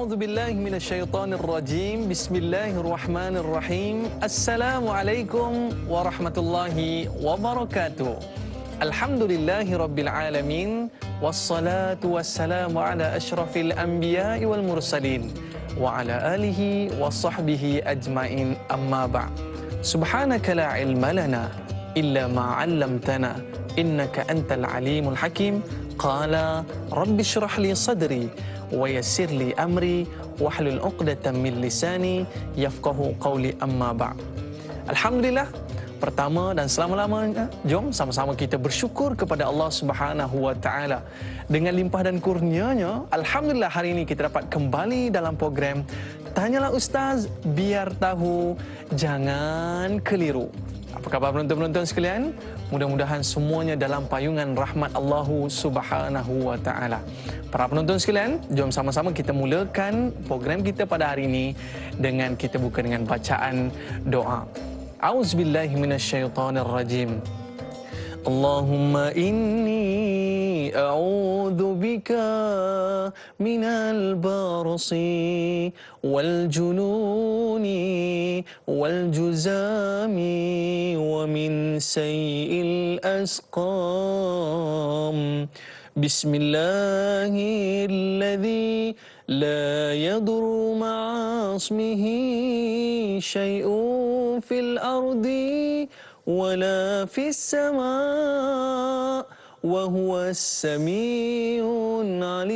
A'udzu billahi minasyaitonir rajim. Bismillahirrahmanirrahim. Assalamualaikum warahmatullahi wabarakatuh. Alhamdulillahi rabbil alamin. Wassalatu wassalamu ala asyrafil anbiya'i wal mursalin wa ala alihi wa sahbihi ajmain, amma ba'd. Subhanaka la ilma lana illa ma 'allamtana innaka antal alimul hakim. Qala rabbi shrah li sadri wa yassir li amri wahlul 'uqdatam min lisani yafqahu qawli, amma ba'd. Alhamdulillah, pertama dan selama-lamanya jom sama-sama kita bersyukur kepada Allah Subhanahu wa taala. Dengan limpah dan kurnianya, alhamdulillah hari ini kita dapat kembali dalam program Tanyalah Ustaz biar tahu, jangan keliru. Apa khabar penonton-penonton sekalian? Mudah-mudahan semuanya dalam payungan rahmat Allah Subhanahu wa taala. Para penonton sekalian, jom sama-sama kita mulakan program kita pada hari ini dengan kita buka dengan bacaan doa. A'udzubillahi minasyaitonirrajim. Allahumma inni a'udzu bika minal barasi wal jununi wal juzami wa min sayyi'il asqam. Bismillahilladzi la yadurru ma'a ismihi syai'un fil ardi wala fis sama' wa huwas sami'un alim.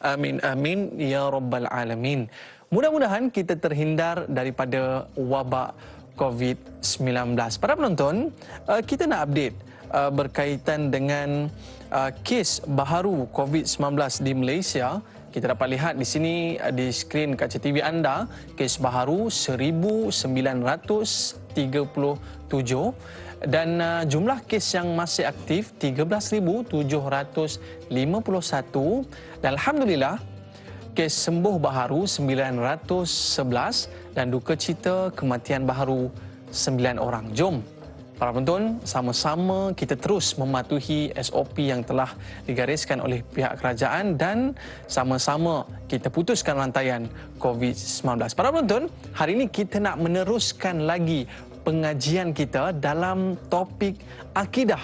Amin amin ya rabbal alamin. Mudah-mudahan kita terhindar daripada wabak COVID-19. Para penonton, kita nak update berkaitan dengan kes baharu COVID-19 di Malaysia. Kita dapat lihat di sini di skrin kaca TV anda, kes baharu 1937 dan jumlah kes yang masih aktif 13,751 dan alhamdulillah kes sembuh baharu 911 dan duka cita kematian baharu 9 orang. Jom para penonton, sama-sama kita terus mematuhi SOP yang telah digariskan oleh pihak kerajaan dan sama-sama kita putuskan rantaian COVID-19. Para penonton, hari ini kita nak meneruskan lagi pengajian kita dalam topik akidah.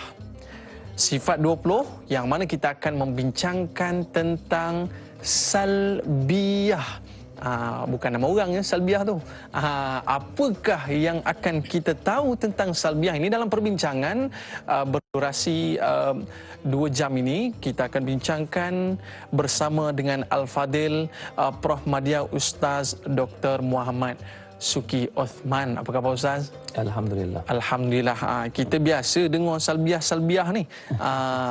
Sifat 20 yang mana kita akan membincangkan tentang salbiyah. Bukan nama orang ya, salbiyah tu. Apakah yang akan kita tahu tentang salbiyah ini dalam perbincangan berdurasi 2 jam ini? Kita akan bincangkan bersama dengan Al-Fadil Prof. Madya Ustaz Dr. Muhammad Suki Othman. Apa khabar Ustaz? Alhamdulillah. Alhamdulillah. Kita biasa dengar salbiah-salbiah ni.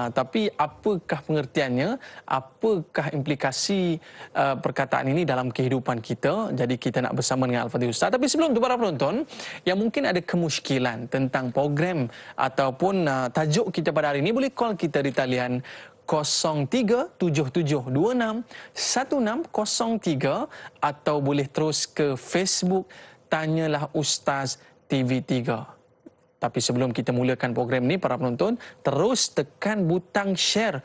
Tapi apakah pengertiannya? Apakah implikasi perkataan ini dalam kehidupan kita? Jadi kita nak bersama dengan Al-Fadhil Ustaz. Tapi sebelum tu para penonton yang mungkin ada kemusykilan tentang program ataupun tajuk kita pada hari ini, boleh call kita di talian 0377261603 atau boleh terus ke Facebook Tanyalah Ustaz TV3. Tapi sebelum kita mulakan program ni para penonton, terus tekan butang share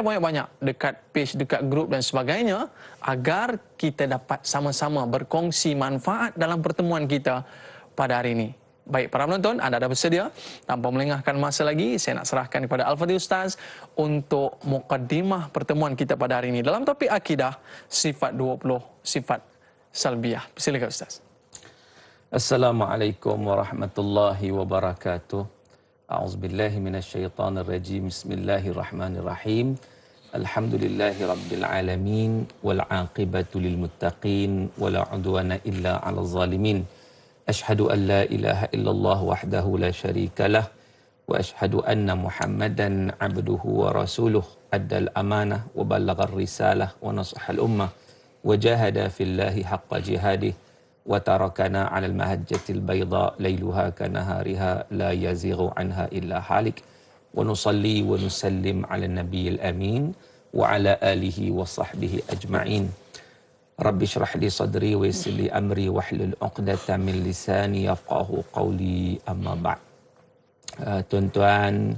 banyak-banyak dekat page, dekat grup dan sebagainya agar kita dapat sama-sama berkongsi manfaat dalam pertemuan kita pada hari ini. Baik para penonton, anda dah bersedia? Tanpa melengahkan masa lagi, saya nak serahkan kepada Al-Fadhil Ustaz untuk mukaddimah pertemuan kita pada hari ini dalam topik akidah, sifat 20, sifat salbiyah. Silakan Ustaz. Assalamualaikum warahmatullahi wabarakatuh. A'udzubillahi minasyaitonir rajim. Bismillahirrahmanirrahim. Alhamdulillahi rabbil alamin wal 'aqibatu lil muttaqin wala 'udwana illa 'alal zalimin. Ashhadu an la ilaha illallah wahdahu la syarikalah wa ashhadu anna Muhammadan 'abduhu wa rasuluh addal amanah wa ballaghar risalah wa nasahal ummah wa jahada fillahi haqqa jihadih wa tarakana 'alal mahajjatil bayda lailuha kanahariha la yazighu anha illa halik wa nusalli wa nusallim 'alan nabiyil amin wa 'ala alihi wa sahbihi ajma'in. Rabbi syrah li sadri wa yassir li amri wahlul 'uqdatam min lisani yafqahu qawli, amma ba'd. Tuan-tuan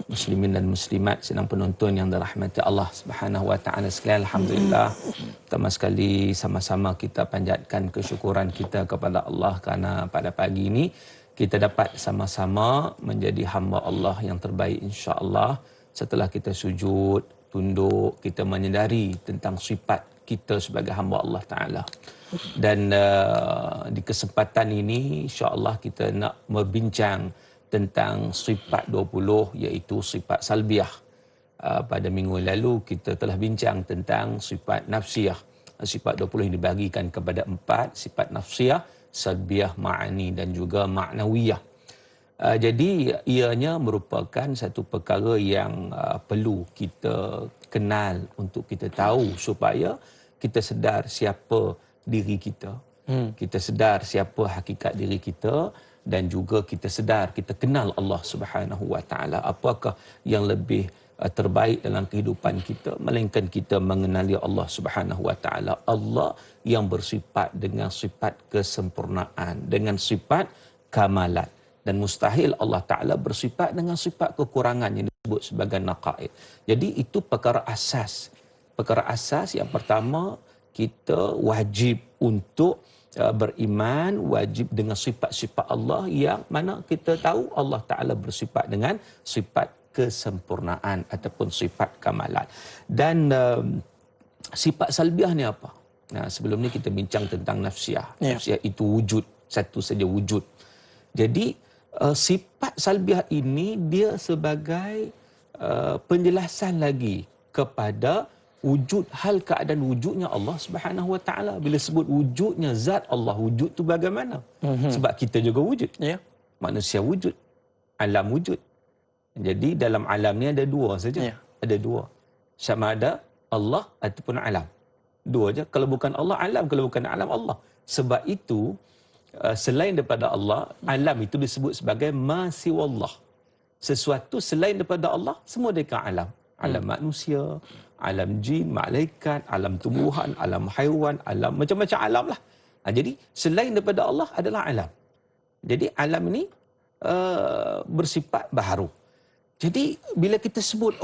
muslimin dan muslimat, sedang penonton yang dirahmati Allah Subhanahu wa taala sekalian. Alhamdulillah, pertama sekali sama-sama kita panjatkan kesyukuran kita kepada Allah kerana pada pagi ini kita dapat sama-sama menjadi hamba Allah yang terbaik insya-Allah. Setelah kita sujud, tunduk, kita menyedari tentang sifat kita sebagai hamba Allah Ta'ala. Dan di kesempatan ini insya-Allah kita nak berbincang tentang sifat 20, iaitu sifat salbiah. Pada minggu lalu kita telah bincang tentang sifat nafsiyah. Sifat 20 yang dibagikan kepada 4, sifat nafsiyah, salbiah, ma'ani dan juga ma'nawiyah. Jadi ianya merupakan satu perkara yang perlu kita kenal untuk kita tahu supaya kita sedar siapa diri kita. Kita sedar siapa hakikat diri kita dan juga kita sedar kita kenal Allah Subhanahu wa taala. Apakah yang lebih terbaik dalam kehidupan kita melainkan kita mengenali Allah Subhanahu wa taala. Allah yang bersifat dengan sifat kesempurnaan, dengan sifat kamalat. Dan mustahil Allah Ta'ala bersifat dengan sifat kekurangan yang disebut sebagai naqa'id. Jadi itu perkara asas. Perkara asas yang pertama, kita wajib untuk beriman, wajib dengan sifat-sifat Allah yang mana kita tahu Allah Ta'ala bersifat dengan sifat kesempurnaan ataupun sifat kamalan. Dan sifat salbiah ni apa? Nah, sebelum ni kita bincang tentang nafsiyah. Nafsiyah itu wujud, satu saja wujud. Jadi sifat salbiah ini dia sebagai penjelasan lagi kepada wujud, hal keadaan wujudnya Allah Subhanahu wa taala. Bila sebut wujudnya zat Allah, wujud tu bagaimana? Sebab kita juga wujud. Manusia wujud, alam wujud. Jadi dalam alam ni ada dua saja. Ada dua. Sama ada Allah ataupun alam. Dua aja. Kalau bukan Allah, alam. Kalau bukan alam, Allah. Sebab itu selain daripada Allah, alam itu disebut sebagai ma siwallah. Sesuatu selain daripada Allah, semua dekat alam. Alam manusia, alam jin, malaikat, alam tumbuhan, alam haiwan, alam macam-macam alam lah. Jadi selain daripada Allah adalah alam. Jadi alam ini bersifat baharu. Jadi bila kita sebut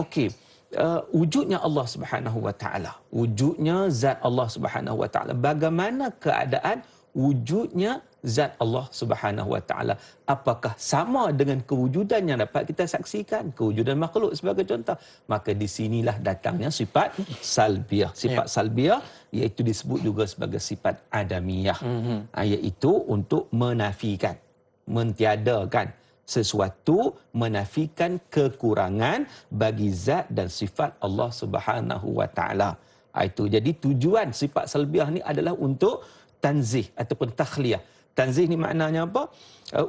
wujudnya Allah Subhanahu wa taala, wujudnya zat Allah Subhanahu wa taala, bagaimana keadaan wujudnya zat Allah Subhanahu wa taala? Apakah sama dengan kewujudan yang dapat kita saksikan, kewujudan makhluk sebagai contoh? Maka di sinilah datangnya sifat salbiah. Sifat salbiah iaitu disebut juga sebagai sifat adamiyah. Iaitu untuk menafikan, mentiadakan sesuatu, menafikan kekurangan bagi zat dan sifat Allah Subhanahu wa taala. Itu jadi tujuan sifat salbiah ni adalah untuk tanzih ataupun takhliyah. Tanzih ni maknanya apa?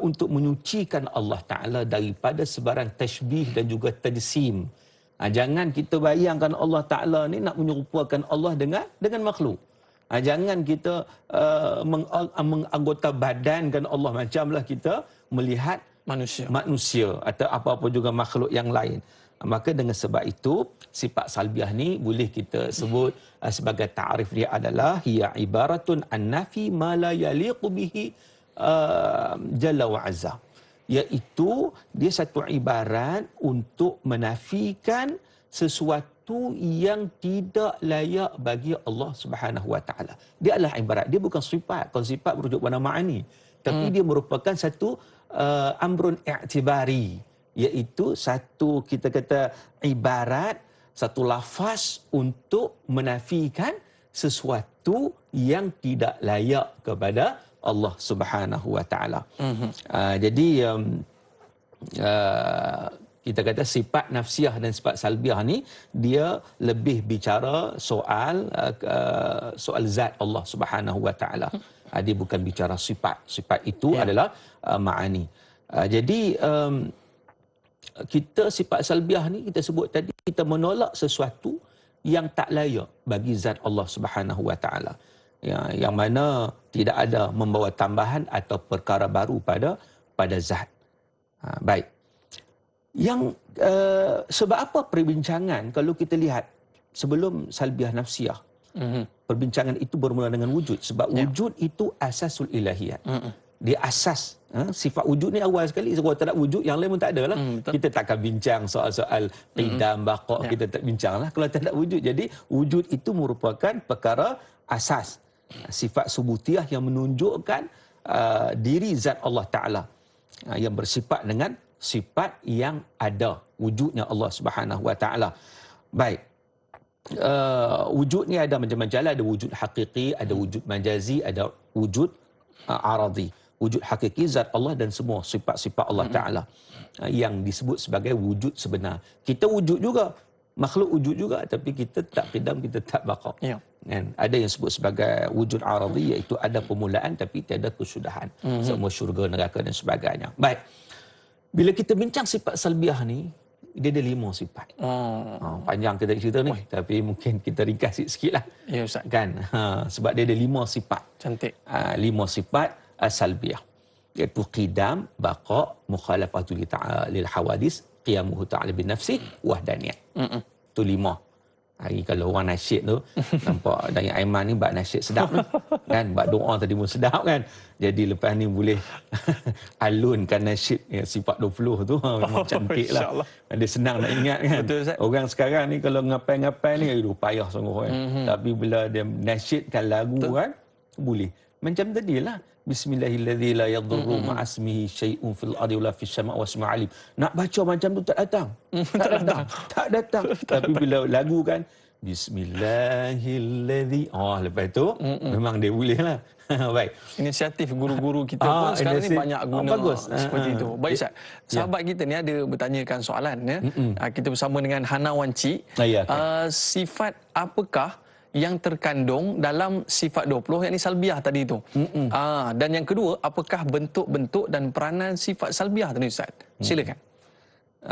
Untuk menyucikan Allah Ta'ala daripada sebarang tashbih dan juga tajsim. Jangan kita bayangkan Allah Ta'ala ni nak menyerupakan Allah dengan makhluk. Jangan kita menganggota badankan Allah macamlah kita melihat manusia atau apa-apa juga makhluk yang lain. Maka dengan sebab itu sifat salbiah ni boleh kita sebut sebagai ta'rif dia adalah hiya ibaratun an nafi ma la yaliqu bihi jalla wa azza, iaitu dia satu ibarat untuk menafikan sesuatu yang tidak layak bagi Allah Subhanahu wa taala. Dia adalah ibarat, dia bukan sifat. Kalau sifat merujuk pada ma'ani, tapi dia merupakan satu amrun i'tibari, iaitu satu kita kata ibarat, satu lafaz untuk menafikan sesuatu yang tidak layak kepada Allah Subhanahu wa taala. Jadi kita kata sifat nafsiyah dan sifat salbiah ni dia lebih bicara soal zat Allah Subhanahu wa taala. Dia bukan bicara sifat. Sifat itu adalah ma'ani. Jadi kita sifat salbiah ni kita sebut tadi, kita menolak sesuatu yang tak layak bagi zat Allah Subhanahu wa taala. Yang mana tidak ada membawa tambahan atau perkara baru pada zat. Baik. Yang sebab apa perbincangan kalau kita lihat sebelum salbiah nafsiyah? Perbincangan itu bermula dengan wujud, sebab wujud itu asasul ilahiyat. Dia asas. Sifat wujud ni awal sekali. Kalau tak ada wujud, yang lain pun tak ada lah. Kita takkan bincang soal-soal qidam, baqa', kita tak bincang lah kalau tak ada wujud. Jadi wujud itu merupakan perkara asas. Sifat subutiyah yang menunjukkan diri zat Allah Ta'ala. Yang bersifat dengan sifat yang ada. Wujudnya Allah Subhanahu Wa Ta'ala. Baik. Wujud ni ada macam-macam lah. Ada wujud hakiki, ada wujud majazi, ada wujud aradi. Wujud hakiki zat Allah dan semua sifat-sifat Allah Ta'ala yang disebut sebagai wujud sebenar. Kita wujud juga, makhluk wujud juga, tapi kita tak qidam, kita tak baqa. Ya. Kan? Ada yang sebut sebagai wujud aradi, iaitu ada permulaan tapi tiada kesudahan. Semua syurga, neraka dan sebagainya. Baik. Bila kita bincang sifat salbiah ni, dia ada 5 sifat. Panjang kita cerita ni, tapi mungkin kita ringkas sikit lah. Ya, Ustaz. Kan? Sebab dia ada 5 sifat. Cantik. 5 sifat salbiah, iaitu qidam, baqa', mukhalafatu lil hawadis, qiyamuhu ta'ala bin nafsi, wahdaniyah. Itu 5. Hari kalau orang nasyid tu, nampak Dayak Aiman ni buat nasyid sedap tu. Kan? Buat doa tadi pun sedap kan. Jadi lepas ni boleh alunkan nasyid sifat 20 tu. Memang cantik lah. Dia senang nak ingat kan. Betul, Ustaz. Orang sekarang ni kalau ngapai-ngapai ni, aduh payah sungguh kan. Tapi bila dia nasyidkan lagu kan, boleh. Macam tadilah. Bismillahilladzi la yadurru ma'asmihi syai'un fil ardi wala fis sama' wasma' alim. Nak baca macam tu tak datang. Tak datang. Tapi bila lagu kan, Bismillahilladzi. Lepas tu memang dia boleh lah. Baik. Inisiatif guru-guru kita pun sekarang ni banyak guna seperti itu. Baik, Ustaz. Sahabat kita ni ada bertanyakan soalan ya. Kita bersama dengan Hana Wanci. Sifat apakah yang terkandung dalam sifat 20 yakni salbiah tadi itu. Dan yang kedua, apakah bentuk-bentuk dan peranan sifat salbiah tadi, Ustaz? Silakan.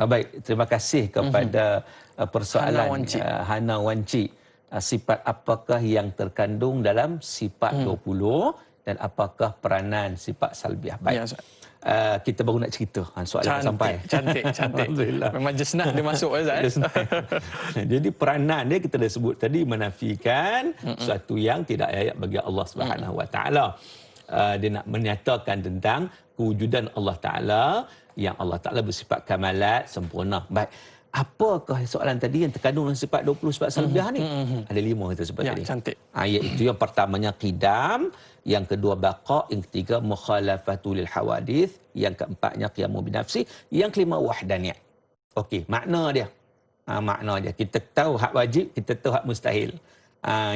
Baik, terima kasih kepada persoalan Hana Wanci. Sifat apakah yang terkandung dalam sifat 20 dan apakah peranan sifat salbiah? Baik. Ya, Ustaz. Kita baru nak cerita soalan sampai. Cantik. Memang just nak dia masuk, Ustaz. Jadi peranan dia kita dah sebut tadi, menafikan sesuatu yang tidak layak bagi Allah Subhanahu Wa Taala. Dia nak menyatakan tentang kewujudan Allah Taala, yang Allah Taala bersifat kamalat, sempurna. Baik. Apakah soalan tadi yang terkandung dalam sifat 20 sifat salbiah ni? Ada 5 kita sebut tadi. Cantik. Iaitu yang pertamanya qidam, yang kedua baqa', yang ketiga mukhalafatu lil hawadith, yang keempatnya qiyamu binafsi, yang kelima wahdaniyah. Okey, makna dia. Makna dia. Kita tahu hak wajib, kita tahu hak mustahil.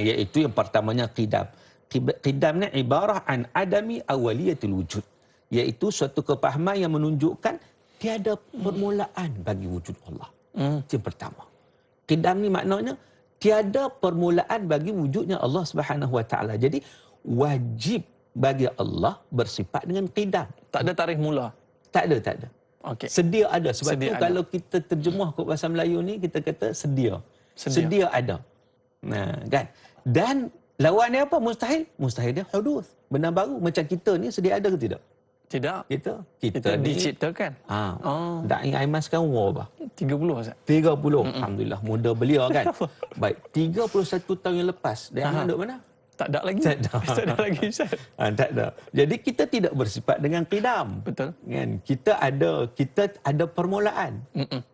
Iaitu yang pertamanya qidam. Qidam ni ibarah an adami awaliyatul wujud. Iaitu suatu kepahaman yang menunjukkan tiada permulaan bagi wujud Allah. Itu yang pertama. Qidam ni maknanya tiada permulaan bagi wujudnya Allah Subhanahu Wa Taala. Jadi wajib bagi Allah bersifat dengan qidam. Tak ada tarikh mula. Tak ada. Okay. Sedia ada. Sebab sedia tu ada. Kalau kita terjemuh ke bahasa Melayu ni, kita kata sedia ada. Kan? Dan lawan dia apa? Mustahil. Mustahil dia hudus. Benda baru. Macam kita ni sedia ada ke tidak? Tidak. Kita ni diciptakan. Da'i Aiman sekarang umur berapa? 30, Ustaz. 30. Alhamdulillah, muda belia kan. Baik, 31 tahun yang lepas. Da'i Aiman duduk mana? Tak ada lagi. Tak ada lagi, Ustaz. Tak ada. Jadi kita tidak bersifat dengan qidam. Betul. Kan? Kita ada permulaan.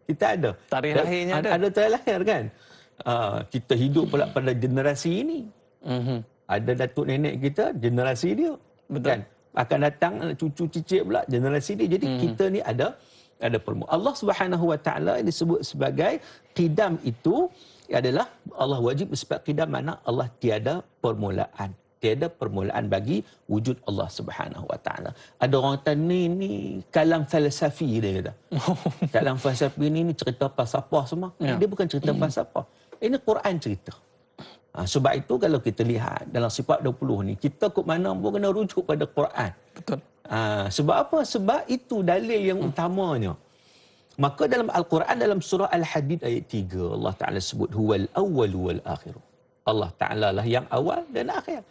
Kita ada. Tarikh lahirnya ada. Ada tarikh lahir kan. Kita hidup pula pada generasi ini. Ada datuk nenek kita, generasi dia. Betul. Kan? Akan datang cucu cicit pula generasi dia. Jadi kita ni ada permulaan. Allah Subhanahu Wa Taala disebut sebagai qidam, itu adalah Allah wajib bersifat qidam, mana Allah tiada permulaan. Tiada permulaan bagi wujud Allah Subhanahu Wa Taala. Ada orang kata ni kalam falsafi dia kata. Kalam falsafi ni cerita falsafah semua. Dia bukan cerita falsafah. Ini Quran cerita. Sebab itu kalau kita lihat dalam sifat 20 ni, kita ke mana pun kena rujuk pada Quran. Betul. Sebab apa? Sebab itu dalil yang utamanya. Maka dalam Al-Quran, dalam surah Al-Hadid ayat 3, Allah Ta'ala sebut huwal awwal wal akhir. Allah Ta'ala lah yang awal dan akhir.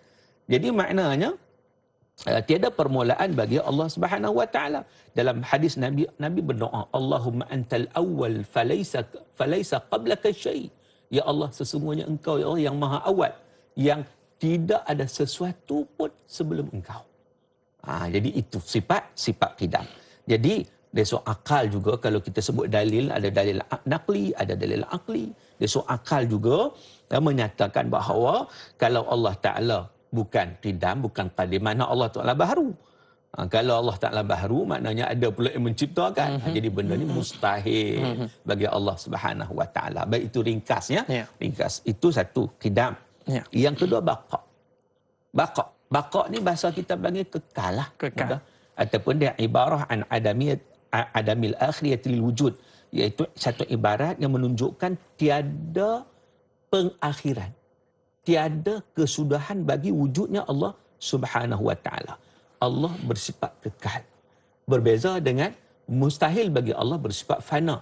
Jadi maknanya tiada permulaan bagi Allah Subhanahu Wa Ta'ala. Dalam hadis Nabi berdoa, Allahumma antal awwal falaysa qablaka syai'. Ya Allah, sesungguhnya Engkau ya Allah yang maha awal, yang tidak ada sesuatu pun sebelum Engkau. Jadi itu sifat qidam. Jadi dari soal akal juga, kalau kita sebut dalil, ada dalil naqli, ada dalil aqli. Dari soal akal juga menyatakan bahawa kalau Allah Ta'ala bukan qidam, bukan qadim, mana Allah Ta'ala baharu. Kalau Allah Ta'ala baharu, maknanya ada pula yang menciptakan. Jadi benda ni mustahil bagi Allah Subhanahu Wa Ta'ala. Baik itu ringkasnya. Ringkas. Itu satu, qidam. Yang kedua, baqa. Baqa ni bahasa kita panggil kekal lah. Kekal. Ataupun dia ibarah an adamil akhiriyatil wujud. Iaitu satu ibarat yang menunjukkan tiada pengakhiran. Tiada kesudahan bagi wujudnya Allah Subhanahu Wa Ta'ala. Allah bersifat kekal. Berbeza dengan mustahil bagi Allah bersifat fana.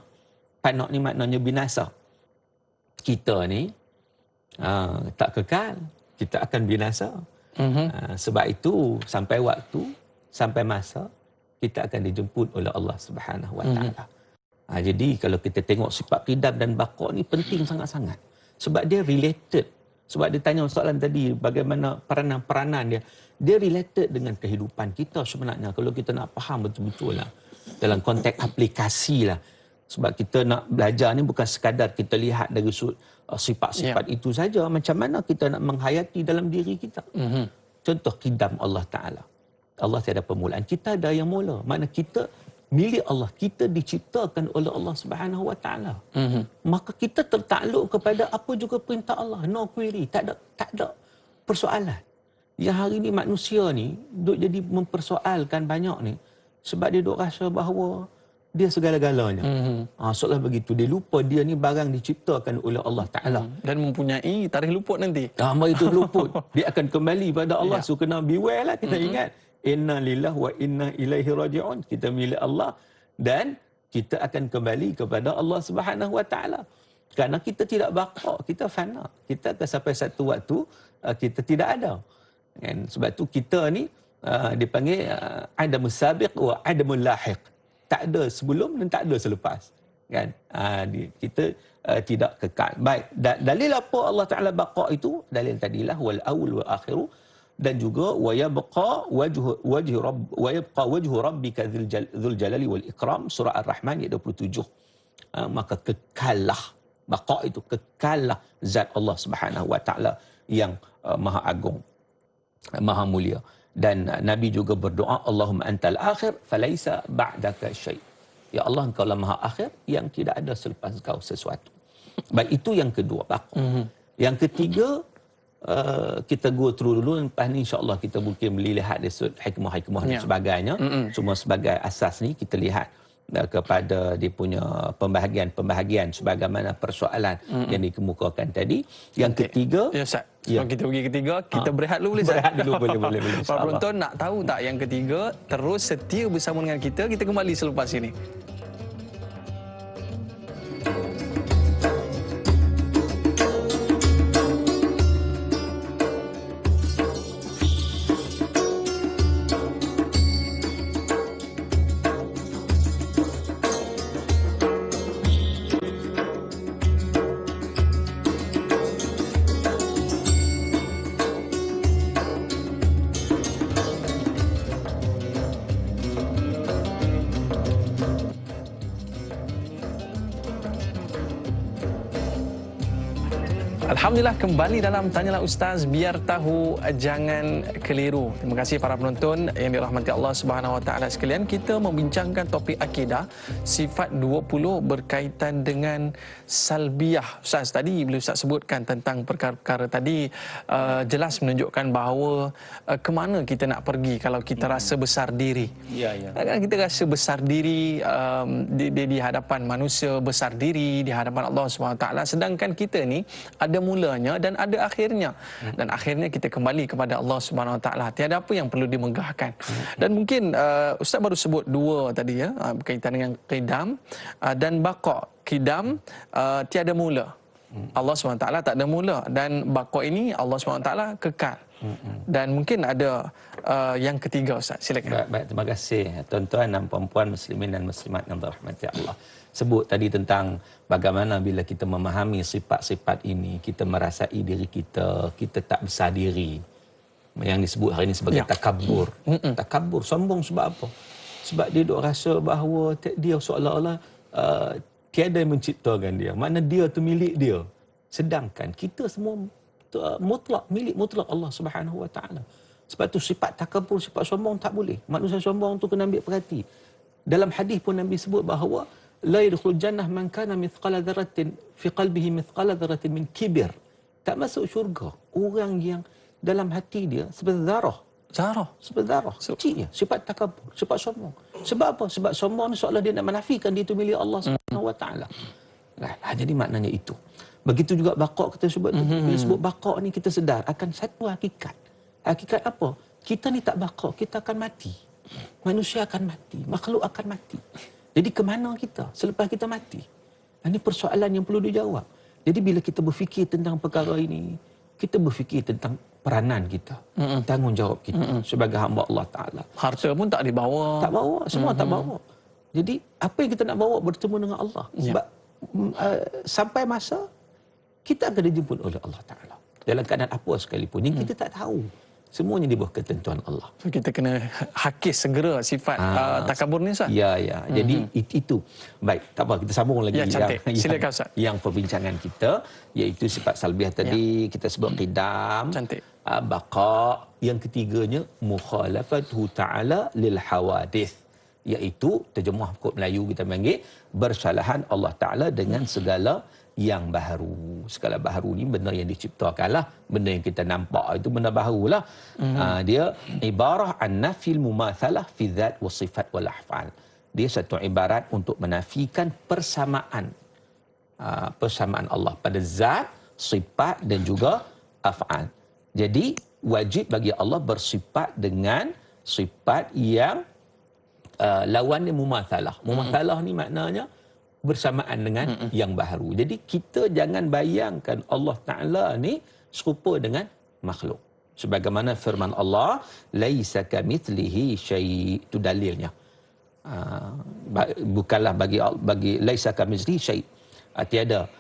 Fana ni maknanya binasa. Kita ni tak kekal. Kita akan binasa. Sebab itu sampai waktu, sampai masa, kita akan dijemput oleh Allah Subhanahu Wa Ta'ala. Jadi kalau kita tengok sifat qidam dan baqa ni penting sangat-sangat. Sebab dia related. Sebab dia tanya soalan tadi, bagaimana peranan-peranan dia. Dia related dengan kehidupan kita sebenarnya. Kalau kita nak faham betul-betul lah. Dalam konteks aplikasi lah. Sebab kita nak belajar ni bukan sekadar kita lihat dari sifat-sifat itu saja. Macam mana kita nak menghayati dalam diri kita. Contoh qidam Allah Ta'ala. Allah tiada permulaan. Kita ada yang mula. Mana kita milik Allah. Kita diciptakan oleh Allah Subhanahu Wa Ta'ala. Maka kita tertakluk kepada apa juga perintah Allah. No query. Tak ada persoalan. Yang hari ni manusia ni duk jadi mempersoalkan banyak ni. Sebab dia duk rasa bahawa dia segala-galanya. Seolah begitu. Dia lupa dia ni barang diciptakan oleh Allah Ta'ala. Dan mempunyai tarikh luput nanti. Mari itu luput. Dia akan kembali pada Allah. So kena beware lah. Kita ingat. Inna lillahi wa inna ilaihi raji'un. Kita milik Allah. Dan kita akan kembali kepada Allah Subhanahu Wa Ta'ala. Kerana kita tidak baqa. Kita fana. Kita akan sampai satu waktu kita tidak ada. Kan? Sebab tu kita ni dipanggil adamus sabiq wa adamul lahiq. Tak ada sebelum dan tak ada selepas. Kan? Kita tidak kekal. Baik. Dalil apa Allah Ta'ala baqa itu? Dalil tadilah wal awal wal akhiru. Dan juga wa yabqa wajhu rabbika dzul jalali wal ikram, surah Ar-Rahman ayat 27. Maka kekallah, baqa itu kekallah zat Allah Subhanahu Wa Ta'ala yang maha agung, maha mulia. Dan Nabi juga berdoa, Allahumma antal akhir falaisa ba'daka syai'. Ya Allah, engkau lah maha akhir yang tidak ada selepas kau sesuatu. Baik, itu yang kedua, baqa. Yang ketiga, kita go through dulu, lepas ni insya-Allah kita mungkin melihat hikmah-hikmah dan sebagainya. Cuma sebagai asas ni kita lihat kepada dia punya pembahagian sebagaimana persoalan yang dikemukakan tadi. Yang ketiga, ya Ustaz. Kalau kita pergi ketiga, kita berehat dulu boleh Ustaz? Berehat dulu boleh Para penonton nak tahu tak yang ketiga, terus setia bersama dengan kita. Kita kembali selepas ini. Alhamdulillah, kembali dalam Tanyalah Ustaz, biar tahu jangan keliru. Terima kasih para penonton yang dirahmati Allah Subhanahu Wa Ta'ala sekalian. Kita membincangkan topik akidah sifat 20 berkaitan dengan salbiyah. Ustaz, tadi bila Ustaz sebutkan tentang perkara-perkara tadi, jelas menunjukkan bahawa ke mana kita nak pergi kalau kita rasa besar diri. Kan kita rasa besar diri di hadapan manusia, besar diri di hadapan Allah Subhanahu Wa Ta'ala, sedangkan kita ni ada mulanya dan ada akhirnya. Dan akhirnya kita kembali kepada Allah Subhanahu Wa Ta'ala. Tiada apa yang perlu dimegahkan. Dan mungkin Ustaz baru sebut dua tadi ya, berkaitan dengan qidam dan baqa. Qidam tiada mula. Allah SWT tak ada mula, dan baqa ini Allah SWT kekal. Dan mungkin ada yang ketiga, Ustaz. Silakan. Baik, terima kasih tuan-tuan dan puan-puan muslimin dan muslimat yang dirahmati Allah. Sebut tadi tentang bagaimana bila kita memahami sifat-sifat ini, kita merasai diri kita tak besar diri. yang disebut hari ini sebagai takabur. Takabur, sombong sebab apa? Sebab dia duk rasa bahawa dia seolah-olah tiada yang menciptakan dia. Mana dia tu milik dia. Sedangkan kita semua mutlak, milik mutlak Allah Subhanahu Wa Taala. Sebab tu sifat takabur, sifat sombong tak boleh. Manusia sombong tu kena ambil perhati. Dalam hadis pun Nabi sebut bahawa la yadkhul jannah man kana mithqala dzarratin fi qalbihi mithqala dzarratin min kibir. Tak masuk syurga orang yang dalam hati dia seperti zarah. Seperti zarah. Kecil je. Sifat takabur, sifat sombong. Sebab apa? Sebab sombong ni seolah dia nak menafikan dia itu milik Allah Subhanahu Wa Taala. Jadi maknanya itu. Begitu juga baqa' kita sebut tu. Bila sebut baqa' ni kita sedar akan satu hakikat. Hakikat apa? Kita ni tak baqa', kita akan mati. Manusia akan mati, makhluk akan mati. Jadi ke mana kita selepas kita mati? Ini persoalan yang perlu dijawab. Jadi bila kita berfikir tentang perkara ini, kita berfikir tentang peranan kita, tanggungjawab kita sebagai hamba Allah Ta'ala. Harta pun tak dibawa. Tak bawa, semua tak bawa. Jadi apa yang kita nak bawa bertemu dengan Allah. Sebab sampai masa kita akan dijemput oleh Allah Ta'ala. Dalam keadaan apa sekalipun yang kita tak tahu. Semuanya di bawah ketentuan Allah. So kita kena hakis segera sifat takabur ni, Ustaz. Ya. Jadi itu. Baik, tak apa, kita sambung lagi. Ya, cantik. Silakan, Ustaz. Yang perbincangan kita, iaitu sifat salbiah tadi, kita sebut qidam. Cantik. Baqa'. Yang ketiganya, mukhalafatuhu ta'ala lil hawadith. Iaitu, terjemah kod Melayu kita panggil, bersalahan Allah Ta'ala dengan segala yang baharu. Segala baharu ni benda yang diciptakanlah, benda yang kita nampak itu benda baharulah. Dia ibarah an nafil mumathalah fi dzat wa sifat wal af'al. Dia satu ibarat untuk menafikan persamaan Allah pada zat, sifat dan juga af'al. Jadi wajib bagi Allah bersifat dengan sifat yang lawannya mumathalah. Mumathalah ni maknanya bersamaan dengan yang baharu. Jadi kita jangan bayangkan Allah Ta'ala ni serupa dengan makhluk. Sebagaimana firman Allah, laisa kamitslihi syai', itu dalilnya. Bukanlah bagi laisa kamitslihi syai'. Tiada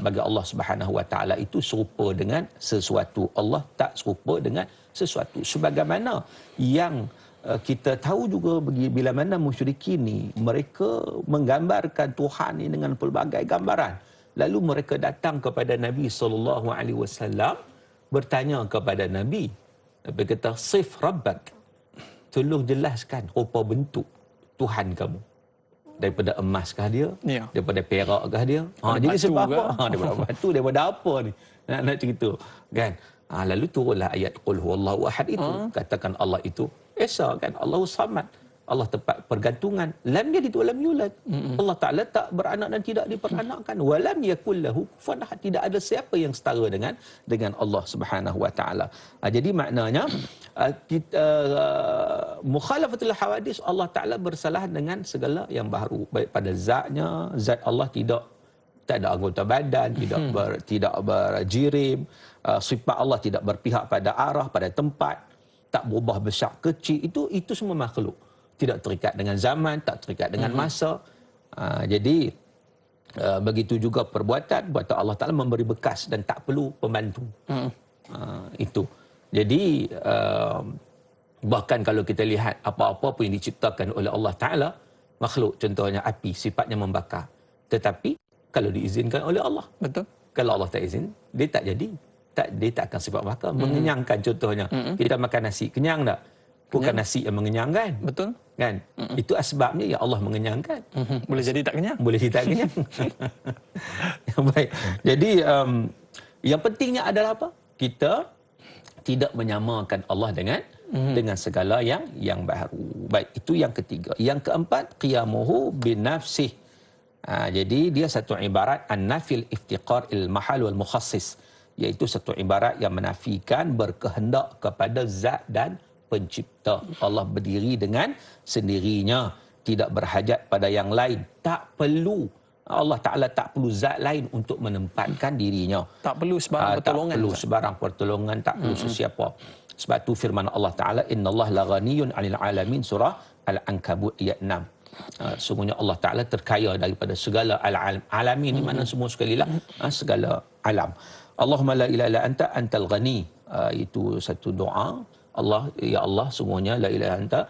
bagi Allah Subhanahu Wa Ta'ala itu serupa dengan sesuatu. Allah tak serupa dengan sesuatu. Sebagaimana yang kita tahu juga bila mana musyrikin ni mereka menggambarkan Tuhan ni dengan pelbagai gambaran. Lalu mereka datang kepada Nabi SAW bertanya kepada Nabi. Nabi kata, sif rabbak. Tolong jelaskan rupa bentuk Tuhan kamu. Daripada emaskah dia? Ya. Daripada perakkah dia? Jadi sebab apa? Daripada batu, daripada apa ni? Nak cerita. Kan? Lalu turunlah ayat qul huwallahu ahad itu. Katakan Allah itu Esa, kan? Allahu samad. Allah tempat pergantungan. Lam yalid wa lam yulad. Allah Ta'ala tak beranak dan tidak diperanakkan. Wa lam yakul lahu kufuwan ahad. Tidak ada siapa yang setara dengan Allah Subhanahu Wa Ta'ala. Jadi maknanya mukhalafatul hawadis, Allah Ta'ala bersalah dengan segala yang baru. Baik pada zatnya, zat Allah tak ada anggota badan, tidak berjirim. Sifat Allah tidak berpihak pada arah, pada tempat. Tak berubah besar kecil, itu semua makhluk. Tidak terikat dengan zaman, tak terikat dengan masa. Jadi begitu juga perbuatan Allah Ta'ala memberi bekas dan tak perlu pembantu. Itu. Jadi bahkan kalau kita lihat apa-apa pun yang diciptakan oleh Allah Ta'ala, makhluk contohnya api, sifatnya membakar. Tetapi kalau diizinkan oleh Allah. Betul. Kalau Allah tak izin, dia tak jadi. Dia tak akan sifat bakar. Mengenyangkan contohnya. Kita makan nasi, kenyang tak? Bukan nasi yang mengenyangkan. Betul. Kan? Itu asbabnya ya Allah mengenyangkan. Boleh jadi tak kenyang. Boleh jadi tak kenyang. Baik. Jadi yang pentingnya adalah apa? Kita tidak menyamakan Allah dengan segala yang baharu. Baik, itu yang ketiga. Yang keempat, qiyamuhu binafsih. Jadi dia satu ibarat an-nafil iftiqar il-mahal wal mukhassis. Iaitu satu ibarat yang menafikan berkehendak kepada zat dan pencipta. Allah berdiri dengan sendirinya, tidak berhajat pada yang lain, tak perlu. Allah Ta'ala tak perlu zat lain untuk menempatkan dirinya. Tak perlu sebarang pertolongan. Tak perlu sebarang pertolongan, tak perlu sesiapa. Sebab tu firman Allah Ta'ala, innallaha laghaniyun 'anil 'alamin, surah Al-Ankabut ayat 6. Sungguhnya Allah Ta'ala terkaya daripada segala alamin, di mana semua sekali lah segala alam. Allahumma la ilaha illa anta antal ghani. itu satu doa. Allah, ya Allah, sungguhnya la ilaha anta,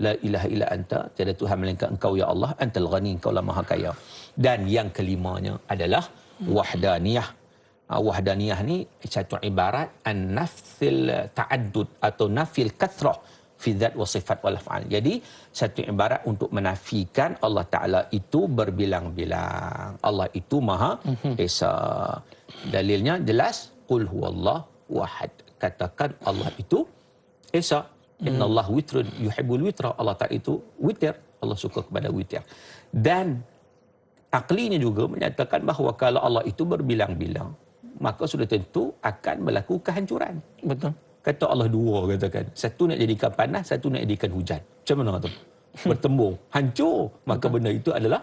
la ilaha illa anta, tiada Tuhan melainkan engkau ya Allah, antal ghani, engkau lah maha kaya. Dan yang kelimanya adalah wahdaniyah. Wahdaniyah ni satu ibarat an-nafil ta'addud atau nafil kathrah fi dzat wa sifat wal af'al. Jadi satu ibarat untuk menafikan Allah Taala itu berbilang-bilang. Allah itu Maha Esa. Dalilnya jelas, qul huwallahu ahad. Katakan Allah itu Esa. Innallahu witrun yuhibbul witra. Allah Taala itu witir. Allah suka kepada witir. Dan aklinya juga menyatakan bahawa kalau Allah itu berbilang-bilang, maka sudah tentu akan berlaku kehancuran. Betul. Kata Allah dua, katakan. Satu nak jadikan panas, satu nak jadikan hujan. Macam mana tu? Bertembung, hancur. Maka benda itu adalah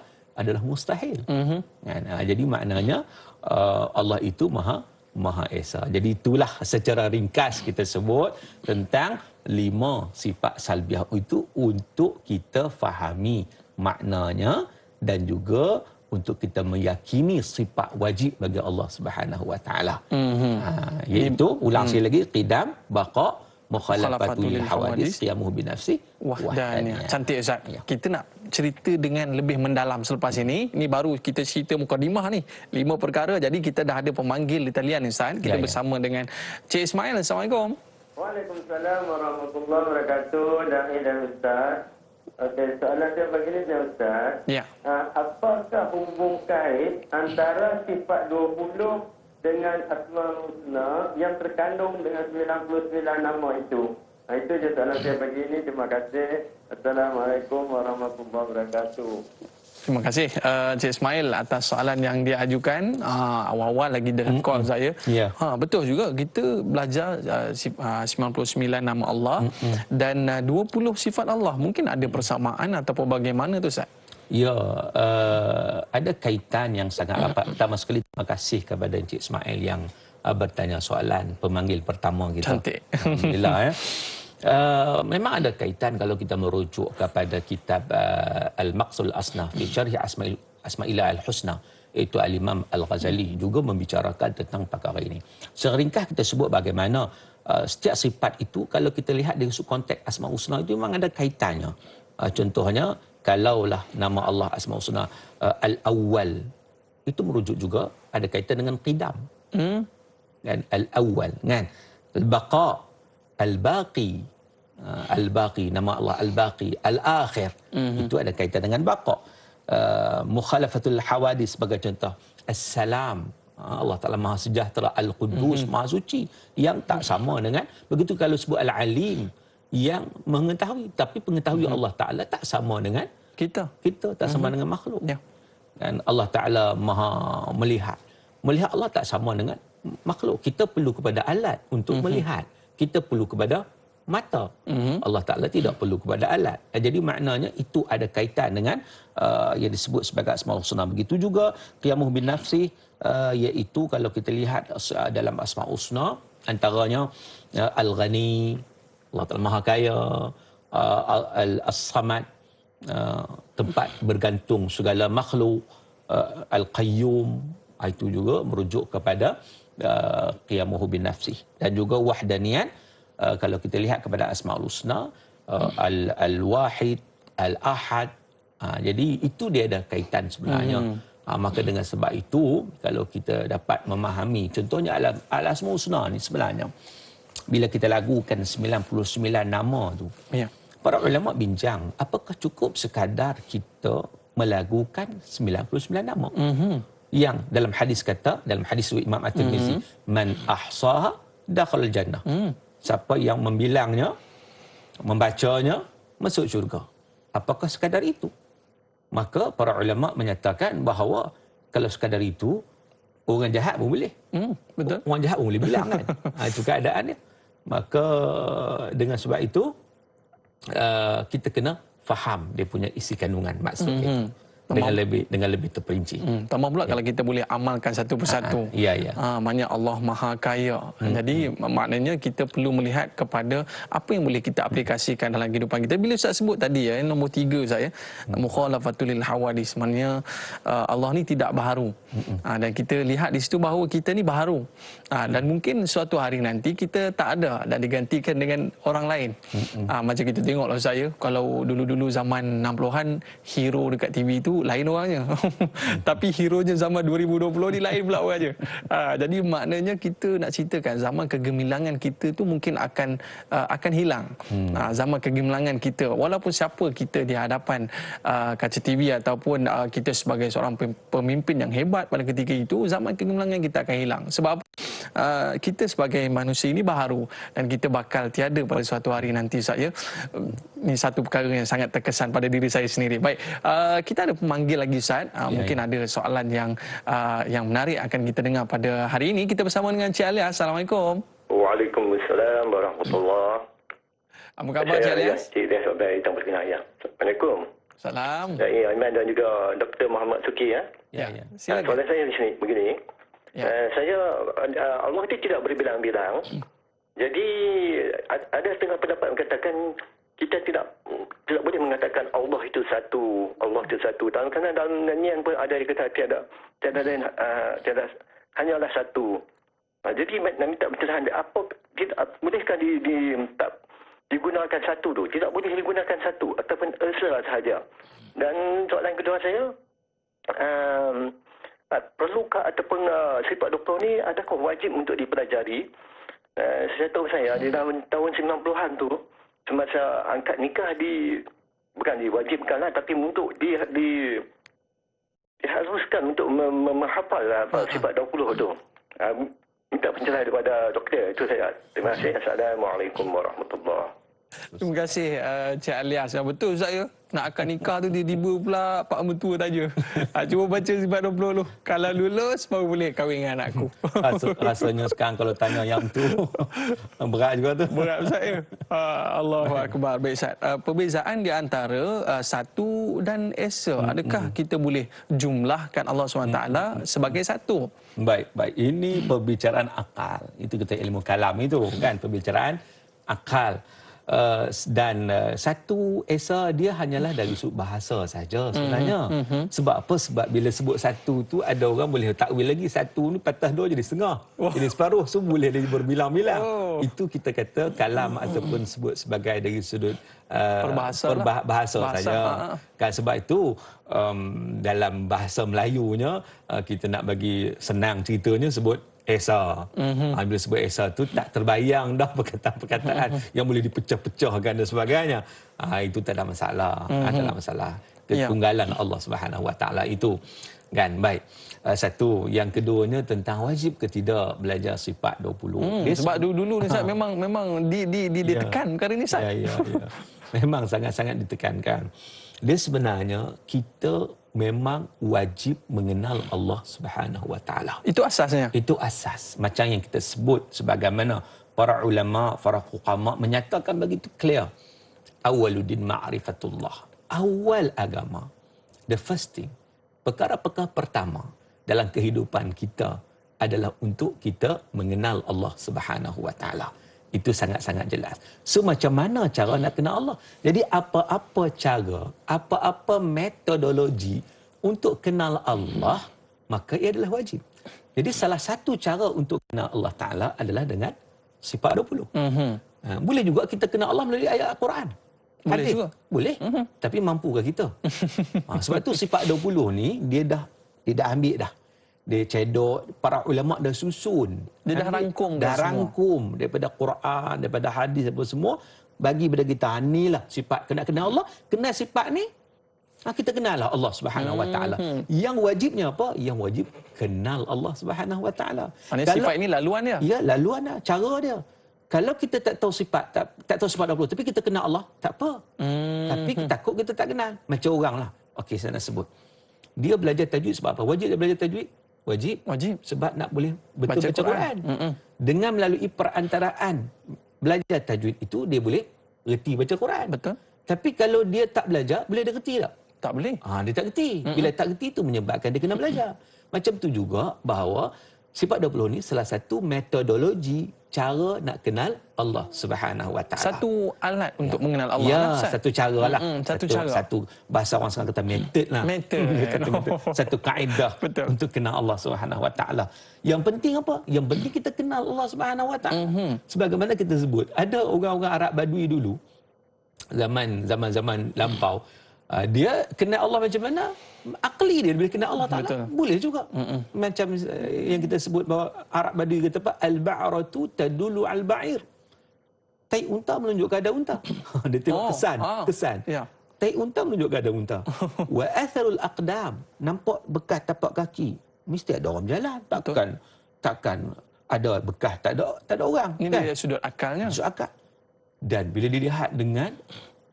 mustahil. Kan? Jadi maknanya Allah itu Maha Esa. Jadi itulah secara ringkas kita sebut tentang 5 sifat salbiah itu untuk kita fahami maknanya dan juga untuk kita meyakini sifat wajib bagi Allah Subhanahu Wa Taala. Iaitu ulang sekali lagi, qidam, baqa, mukhalafatul hawadis, qiyamuhu binafsi, wahdaniyah. Cantik Ustaz. Ya. Kita nak cerita dengan lebih mendalam selepas ini. Ini baru kita cerita mukadimah ni. 5 perkara. Jadi kita dah ada pemanggil di talian Ustaz. Kita bersama dengan Cik Ismail. Assalamualaikum. Waalaikumsalam warahmatullahi wabarakatuh. Dan Ustaz. Okey, soalan saya begini Ustaz. Ya. Apakah hubung kait antara sifat 20 dengan Asmaul Husna yang terkandung dengan 99 nama itu? Itu je soalan saya begini. Terima kasih. Assalamualaikum warahmatullahi wabarakatuh. Terima kasih Cik Ismail atas soalan yang dia ajukan awal-awal lagi dalam call saya. Yeah. Betul juga, kita belajar 99 nama Allah dan 20 sifat Allah. Mungkin ada persamaan ataupun bagaimana tu Ustaz? Ya, ada kaitan yang sangat rapat. Pertama sekali terima kasih kepada Encik Ismail yang bertanya soalan, pemanggil pertama kita. Cantik. Alhamdulillah. Memang ada kaitan kalau kita merujuk kepada kitab Al-Maqsul Asna fi Syarh Asma'illah Al-Husna, iaitu Al-Imam Al-Ghazali juga membicarakan tentang perkara ini. Seringkah kita sebut bagaimana setiap sifat itu kalau kita lihat dari konteks Asma'ul Husna itu memang ada kaitannya. Contohnya kalaulah nama Allah Asma'ul Husna Al-Awwal, itu merujuk juga ada kaitan dengan qidam. Dan Al-Awwal kan, Al-Baqa, Al-Baqi, Al-Baqi, nama Allah Al-Baqi, Al-Akhir, itu ada kaitan dengan baqa. Mukhalafatul hawadis sebagai contoh, As-Salam, Allah Ta'ala Maha Sejahtera, Al-Quddus, Maha Suci, yang tak sama dengan, begitu kalau sebut Al-Alim, yang mengetahui, tapi pengetahuan Allah Ta'ala tak sama dengan kita tak sama dengan makhluk. Dan Allah Ta'ala Maha melihat Allah tak sama dengan makhluk. Kita perlu kepada alat untuk melihat, kita perlu kepada mata. Allah Ta'ala tidak perlu kepada alat. Jadi maknanya itu ada kaitan dengan yang disebut sebagai Asmaul Husna. Begitu juga qiyamuh bin nafsi, iaitu kalau kita lihat dalam Asmaul Husna, antaranya Al-Ghani, Allah Ta'ala Maha Kaya, As-Samad, tempat bergantung segala makhluk, Al-Qayyum, itu juga merujuk kepada qiyamuh bin nafsi. Dan juga wahdaniyat, kalau kita lihat kepada Asmaul Husna, Al-Wahid, Al-Ahad. Jadi itu dia ada kaitan sebenarnya. Maka dengan sebab itu, kalau kita dapat memahami, contohnya Al-Asmaul Husna ni sebenarnya, bila kita lagukan 99 nama tu, para ulama bincang, apakah cukup sekadar kita melagukan 99 nama? Yang dalam hadis kata, dalam hadis Imam At-Tirmizi, man ahsaha dakhala al-jannah. Siapa yang membilangnya, membacanya, masuk syurga. Apakah sekadar itu? Maka para ulama menyatakan bahawa kalau sekadar itu, orang jahat pun boleh. Betul. Orang jahat pun boleh bilang kan. Itu keadaannya. Maka dengan sebab itu, kita kena faham dia punya isi kandungan maksudnya. dengan lebih terperinci. Tambah pula kalau kita boleh amalkan satu persatu. Ya, ya. Maknanya Allah Maha Kaya. Jadi maknanya kita perlu melihat kepada apa yang boleh kita aplikasikan dalam kehidupan kita. Bila Ustaz sebut tadi nombor 3 Ustaz mukhalafatul lil hawadis, maknanya Allah ni tidak baharu. Dan kita lihat di situ bahawa kita ni baharu. Dan mungkin suatu hari nanti kita tak ada dan digantikan dengan orang lain. Macam kita tengoklah saya, kalau dulu-dulu zaman 60-an hero dekat TV tu lain orangnya. Tapi hero-nya zaman 2020 ni lain pula orangnya. Jadi maknanya kita nak ceritakan zaman kegemilangan kita tu mungkin akan hilang. Zaman kegemilangan kita, walaupun siapa kita di hadapan kaca TV ataupun kita sebagai seorang pemimpin yang hebat pada ketika itu, zaman kegemilangan kita akan hilang. Sebab kita sebagai manusia ini baharu dan kita bakal tiada pada suatu hari nanti saja. Ini satu perkara yang sangat terkesan pada diri saya sendiri. Baik, kita ada pemanggil lagi Ustaz. Mungkin ada soalan yang menarik akan kita dengar pada hari ini. Kita bersama dengan Cik Alias. Assalamualaikum. Waalaikumsalam warahmatullahi. Apa khabar Cik Alias? Cik Alias sebagai tamu perkenaan. Assalamualaikum. Salam. Saya Aiman dan juga Dr. Muhammad Suki. Ya. Silakan. Soalan saya di sini begini. Saya Allah itu tidak berbilang-bilang. Jadi ada setengah pendapat mengatakan kita tidak boleh mengatakan Allah itu satu, Allah itu satu. Kerana dalam nyanyian pun ada dikata tiada lain, hanyalah satu. Jadi nak minta pencerahan bolehkah digunakan satu tu? Tidak boleh digunakan satu ataupun esa sahaja. Dan soalan kedua saya, perlukah ataupun sifat 20 ni adakah wajib untuk dipelajari? Saya tahu di tahun 90-an tu, semasa angkat nikah bukan diwajibkanlah, tapi untuk diharuskan untuk menghafal sifat 20 tu. Minta pencerahan daripada doktor. Itu saya. Terima kasih. Assalamualaikum warahmatullahi. Terima kasih Cik Alias. Betul Ustaz ya. Nak akan nikah tu tiba-tiba pula pak mentua tanya. Cuba baca sifat 20 dulu. Kalau lulus baru boleh kahwin dengan anakku. Rasanya sekarang kalau tanya yang tu berat juga tu. Berat Ustaz ya. Allahu Akbar. Baik Ustaz. Perbezaan di antara satu dan esa. Adakah kita boleh jumlahkan Allah SWT sebagai satu? Baik. Ini perbicaraan akal. Itu kita ilmu kalam itu kan, perbicaraan akal. Dan satu esa dia hanyalah dari sudut bahasa saja sebenarnya. Sebab apa? Sebab bila sebut satu tu ada orang boleh takwil lagi, satu ni patah dua jadi setengah, jadi separuh, so boleh dia berbilang-bilang. Itu kita kata kalam ataupun sebut sebagai dari sudut bahasa saja. Kan sebab itu dalam bahasa Melayunya kita nak bagi senang ceritanya sebut esa. Bila sebut esa tu tak terbayang dah perkataan-perkataan yang boleh dipecah-pecahkan dan sebagainya. Itu tak ada masalah. Tak ada masalah. Ketunggalan Allah Subhanahu Wa Taala itu. Kan, baik. Satu, yang keduanya tentang wajib ke tidak belajar sifat 20. Sebab dulu ni Ustaz memang ditekan perkara ni Ustaz. Ya. Memang sangat-sangat ditekankan. Dia sebenarnya kita memang wajib mengenal Allah Subhanahu Wa Taala. Itu asasnya. Itu asas. Macam yang kita sebut sebagaimana para ulama, para fuqama menyatakan begitu clear. Awaluddin ma'rifatullah. Awal agama. The first thing. Perkara-perkara pertama dalam kehidupan kita adalah untuk kita mengenal Allah Subhanahu Wa Taala. Itu sangat-sangat jelas. So macam mana cara nak kenal Allah? Jadi apa-apa cara, apa-apa metodologi untuk kenal Allah, maka ia adalah wajib. Jadi salah satu cara untuk kenal Allah Ta'ala adalah dengan sifat 20. Boleh juga kita kenal Allah melalui ayat Al-Quran. Boleh juga. Boleh. Tapi mampukah kita? Sebab tu sifat 20 ni dia dah ambil dah. Dia cedok, para ulama dah susun. Dia dah rangkum daripada Quran, daripada hadis, daripada semua. Bagi pada kita, inilah sifat kena kenal Allah. Kenal sifat ni, kita kenal lah Allah Subhanahu Wa Taala. Yang wajibnya apa? Yang wajib kenal Allah Subhanahu Wa Taala. Sifat ini laluan dia? Ya, laluan dia, cara dia. Kalau kita tak tahu sifat, tak tahu sifat 20, tapi kita kenal Allah, tak apa. Tapi takut kita tak kenal. Macam orang lah. Okey, saya nak sebut. Dia belajar tajwid sebab apa? Wajib dia belajar tajwid? Wajib. Sebab nak boleh betul baca Quran. Dengan melalui perantaraan belajar tajwid itu, dia boleh reti baca Quran. Betul. Tapi kalau dia tak belajar, boleh dia reti tak? Tak boleh. Dia tak reti. Bila tak reti itu menyebabkan dia kena belajar. Macam tu juga bahawa sifat 20 ni salah satu metodologi cara nak kenal Allah Subhanahu Wa Taala. Satu alat untuk mengenal Allah. Ya, Ustaz. satu cara lah. Satu cara. Satu bahasa orang sekarang kata method lah. Method. Satu kaedah untuk kenal Allah Subhanahu Wa Taala. Yang penting apa? Yang penting kita kenal Allah Subhanahu Wa Taala. Sebagaimana kita sebut, ada orang-orang Arab Badui dulu zaman lampau, dia kenal Allah macam mana? Akli dia bila kenal Allah Ta'ala boleh juga. Macam yang kita sebut bahawa Arab Badui kata apa? Al-ba'ratu tadulu al-ba'ir. Tai unta menunjuk kepada unta. Dia tengok kesan. Ya. Tai unta menunjuk kepada unta. Wa atharul aqdam, nampak bekas tapak kaki. Mesti ada orang berjalan. Takkan ada bekas tak ada orang. Ini kan? dia sudut akalnya. Sudut akal. Dan bila dilihat dengan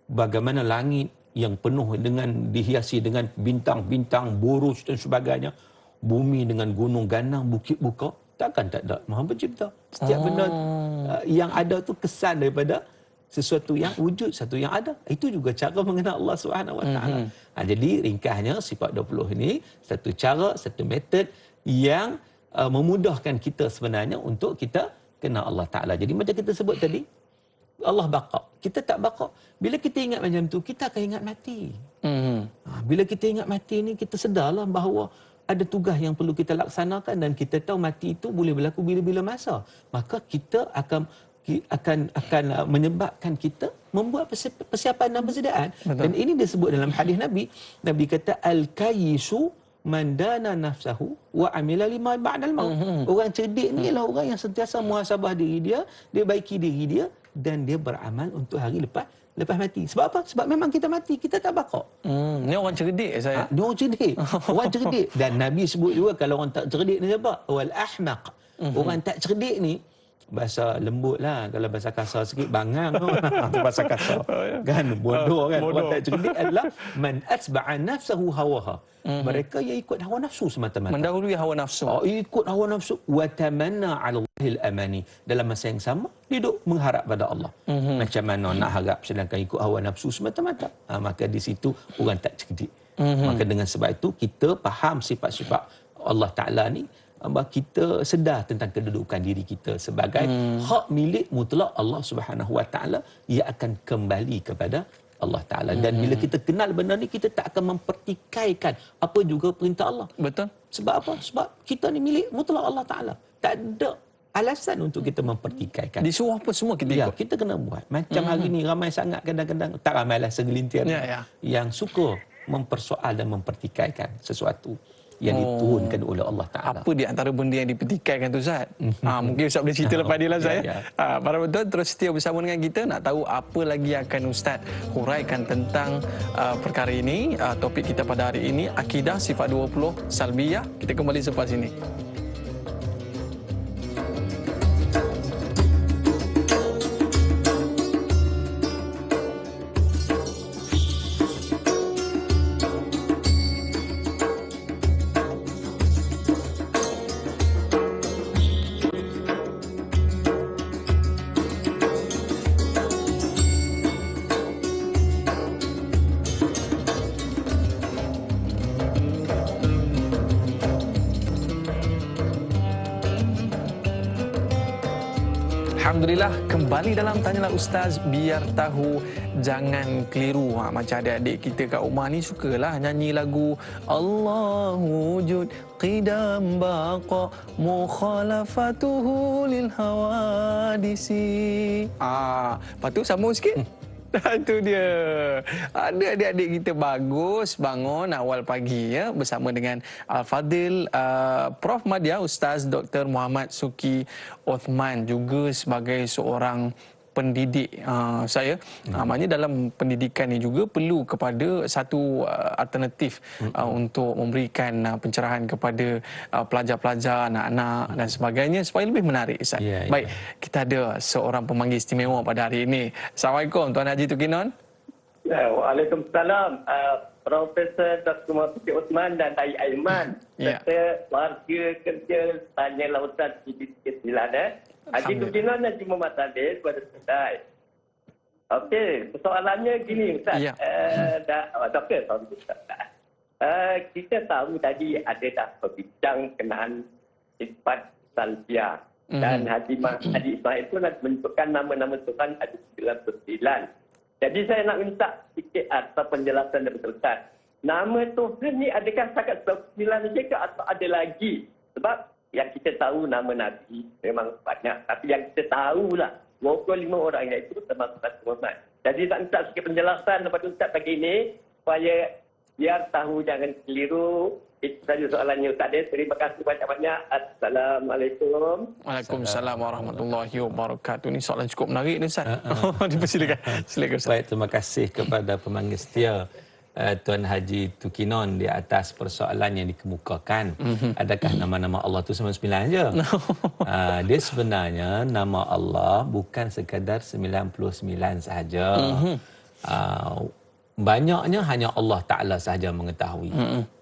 bagaimana langit yang penuh dengan dihiasi dengan bintang-bintang, buruj dan sebagainya, bumi dengan gunung ganang, bukit buka, takkan tak ada Maha Pencipta. Setiap benda yang ada tu kesan daripada sesuatu yang wujud, satu yang ada. Itu juga cara mengenal Allah Subhanahu Wa Taala. Jadi ringkasnya sifat 20 ini satu cara, satu metod yang memudahkan kita sebenarnya untuk kita kenal Allah Taala. Jadi macam kita sebut tadi, Allah baqa. Kita tak baqa. Bila kita ingat macam tu, kita akan ingat mati. Bila kita ingat mati ni, kita sedarlah bahawa ada tugas yang perlu kita laksanakan dan kita tahu mati itu boleh berlaku bila-bila masa. Maka kita akan menyebabkan kita membuat persiapan dan persediaan. Betul. Dan ini disebut dalam hadis Nabi. Nabi kata al-kayyisu man dana nafsahu wa amila lima ba'dal maut. Orang cerdik ni ialah orang yang sentiasa muhasabah diri dia, dia baiki diri dia dan dia beramal untuk hari lepas mati. Sebab apa? Sebab memang kita mati, kita tak baqa. Ni orang cerdik saya. Ni orang cerdik. Orang cerdik. Dan Nabi sebut juga kalau orang tak cerdik ni siapa? Wal ahmaq. Orang tak cerdik ni, bahasa lembut lah, kalau bahasa kasar sikit bangang tu bahasa kasar kan, bodoh kan. Orang tak cerdik adalah man asba'a nafsahu hawaha. Mereka yang ikut hawa nafsu semata-mata, mendahului hawa nafsu. Ikut hawa nafsu wa tamanna 'ala Allahil amani. Dalam masa yang sama duduk mengharap pada Allah. Macam mana nak harap sedangkan ikut hawa nafsu semata-mata? Maka di situ orang tak cerdik. Maka dengan sebab itu kita faham sifat-sifat Allah Ta'ala ni, kita sedar tentang kedudukan diri kita sebagai hak milik mutlak Allah Subhanahu Wa Taala. Ia akan kembali kepada Allah Ta'ala. Dan bila kita kenal benda ni, kita tak akan mempertikaikan apa juga perintah Allah. Betul. Sebab apa? Sebab kita ni milik mutlak Allah Ta'ala. Tak ada alasan untuk kita mempertikaikan. Disuruh apa semua kita ikut. Kita kena buat. Macam hari ni ramai sangat kadang-kadang, tak ramailah segelintir yang suka mempersoal dan mempertikaikan sesuatu yang diturunkan oleh Allah Ta'ala. Apa di antara benda yang dipertikaikan tu, Ustaz? Mungkin Ustaz boleh cerita lepas dia lah, saya. Para betul terus setia bersama dengan kita nak tahu apa lagi yang akan Ustaz huraikan tentang perkara ini. Topik kita pada hari ini, akidah sifat 20 salbiyah. Kita kembali selepas ini. Alhamdulillah, kembali dalam Tanyalah Ustaz, biar tahu jangan keliru. Macam adik-adik kita kat rumah ni sukalah nyanyi lagu Allahu wujud qidam baqa mukhalafatuhu lil hawadisi. Lepas tu sambung sikit. Itu dia. Ada adik-adik kita bagus bangun awal pagi ya, bersama dengan Al-Fadil Prof Madya, Ustaz Dr. Muhammad Suki Othman, juga sebagai seorang pendidik saya. Maknanya dalam pendidikan ni juga perlu kepada satu alternatif untuk memberikan pencerahan kepada pelajar-pelajar, anak-anak dan sebagainya supaya lebih menarik, Ustaz. Baik, kita ada seorang pemanggil istimewa pada hari ini. Assalamualaikum Tuan Haji Tukinon. Waalaikumsalam. Profesor Dr. Muhammad Osman dan Dai Aiman. Serta warga kerja Tanyalah Ustaz di Distrik 9. Haji Tukinon dan Haji Muhammad Adil pada sedai. Okey, persoalannya gini Ustaz. Ya. Doktor, kita tahu tadi ada dah berbincang kenaan sifat salbiah. Dan Haji Ismail pun ada menunjukkan nama-nama Tuhan ada 99. Jadi saya nak minta sikit atas penjelasan daripada Ustaz. Nama Tuhan ni adakah setakat 99 saja ke atau ada lagi? Sebab yang kita tahu nama Nabi memang banyak. Tapi yang kita tahulah 25 orang iaitu termasuk Nabi Muhammad. Jadi nak minta sikit penjelasan daripada Ustaz pagi ini supaya biar tahu jangan keliru. Itu saja soalannya Ustaz. Terima kasih banyak-banyak. Assalamualaikum. Waalaikumsalam warahmatullahi wabarakatuh. Ini soalan cukup menarik ni Ustaz. Dipersilakan. Silakan Ustaz. Baik, terima kasih kepada pemanggil setia Tuan Haji Tukinon di atas persoalan yang dikemukakan. Adakah nama-nama Allah tu 99 je? Dia sebenarnya nama Allah bukan sekadar 99 sahaja. Banyaknya hanya Allah Ta'ala sahaja mengetahui.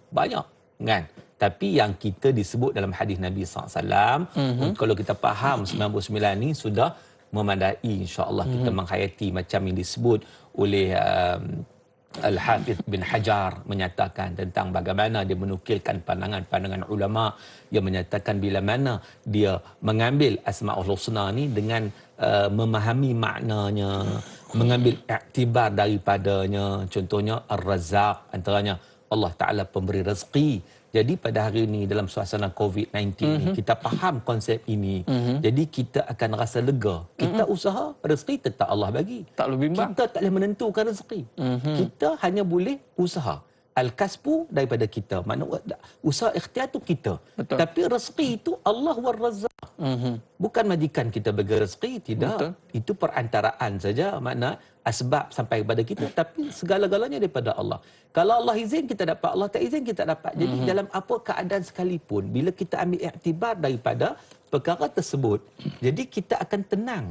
Banyak, kan? Tapi yang kita disebut dalam hadis Nabi SAW, kalau kita faham 99 ni sudah memadai, insya-Allah kita menghayati macam yang disebut oleh Al-Hafidh bin Hajar menyatakan tentang bagaimana dia menukilkan pandangan-pandangan ulama yang menyatakan bila mana dia mengambil Asmaul Husna ni dengan memahami maknanya, mengambil iktibar daripadanya, contohnya Ar-Razzaq, antaranya Allah Ta'ala pemberi rezeki. Jadi pada hari ini dalam suasana COVID-19 ni, kita faham konsep ini. Jadi kita akan rasa lega. Kita usaha, rezeki tetap Allah bagi. Tak boleh bimbang. Kita tak boleh menentukan rezeki. Kita hanya boleh usaha. Al-kasbu daripada kita. Maknanya usaha ikhtiar tu kita. Betul. Tapi rezeki itu Allah war-Razzaq. Bukan majikan kita bagi rezeki, tidak. Betul. Itu perantaraan saja, makna asbab sampai kepada kita, tapi segala-galanya daripada Allah. Kalau Allah izin kita dapat, Allah tak izin kita dapat. Jadi dalam apa keadaan sekalipun, bila kita ambil iktibar daripada perkara tersebut, jadi kita akan tenang.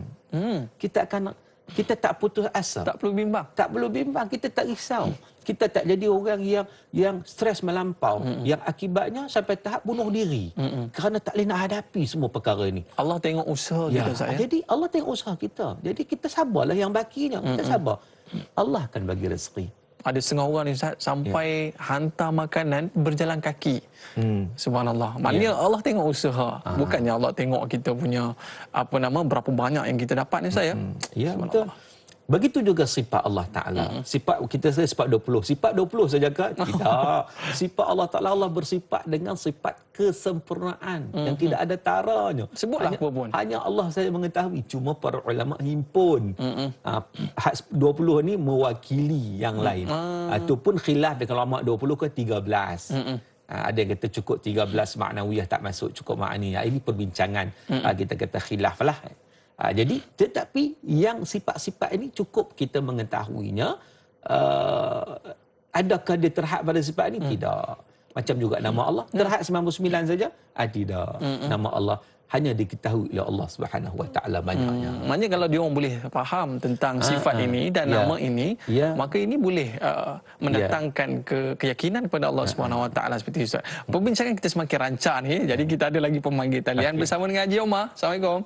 Kita tak putus asa. Tak perlu bimbang. Tak perlu bimbang, kita tak risau. Kita tak jadi orang yang stres melampau, yang akibatnya sampai tahap bunuh diri. Kerana tak boleh nak hadapi semua perkara ini. Allah tengok usaha kita, saya. Jadi Allah tengok usaha kita. Jadi kita sabarlah yang bakinya. Kita sabar. Allah akan bagi rezeki. Ada setengah orang ni Ustaz, sampai hantar makanan berjalan kaki. Subhanallah. Maknanya Allah tengok usaha. Bukannya Allah tengok kita punya berapa banyak yang kita dapat ni saya. Ya, betul. Begitu juga sifat Allah Ta'ala. Sifat kita saya sifat 20. Sifat 20 saja ke? Tidak. Sifat Allah Ta'ala, Allah bersifat dengan sifat kesempurnaan yang tidak ada taranya. Sebutlah apa pun. Hanya Allah saya mengetahui. Cuma para ulama himpun. 20 ni mewakili yang lain. Ataupun khilaf dengan ulama 20 ke 13. Ada yang kata cukup 13 maknawiyah tak masuk, cukup makni. Ini perbincangan. Kita kata khilaf lah. Jadi tetapi yang sifat-sifat ini cukup kita mengetahuinya. Adakah dia terhad pada sifat ini? Tidak. Macam juga nama Allah terhad 99 saja? Tidak. Nama Allah hanya diketahui oleh Allah Subhanahu Wa Taala banyaknya. Maknanya kalau dia orang boleh faham tentang sifat ini dan nama ini, maka ini boleh mendatangkan keyakinan kepada Allah Subhanahu Wa Taala seperti itu. Perbincangan kita semakin rancak ni. Jadi kita ada lagi pemanggil talian bersama dengan Haji Omar. Assalamualaikum.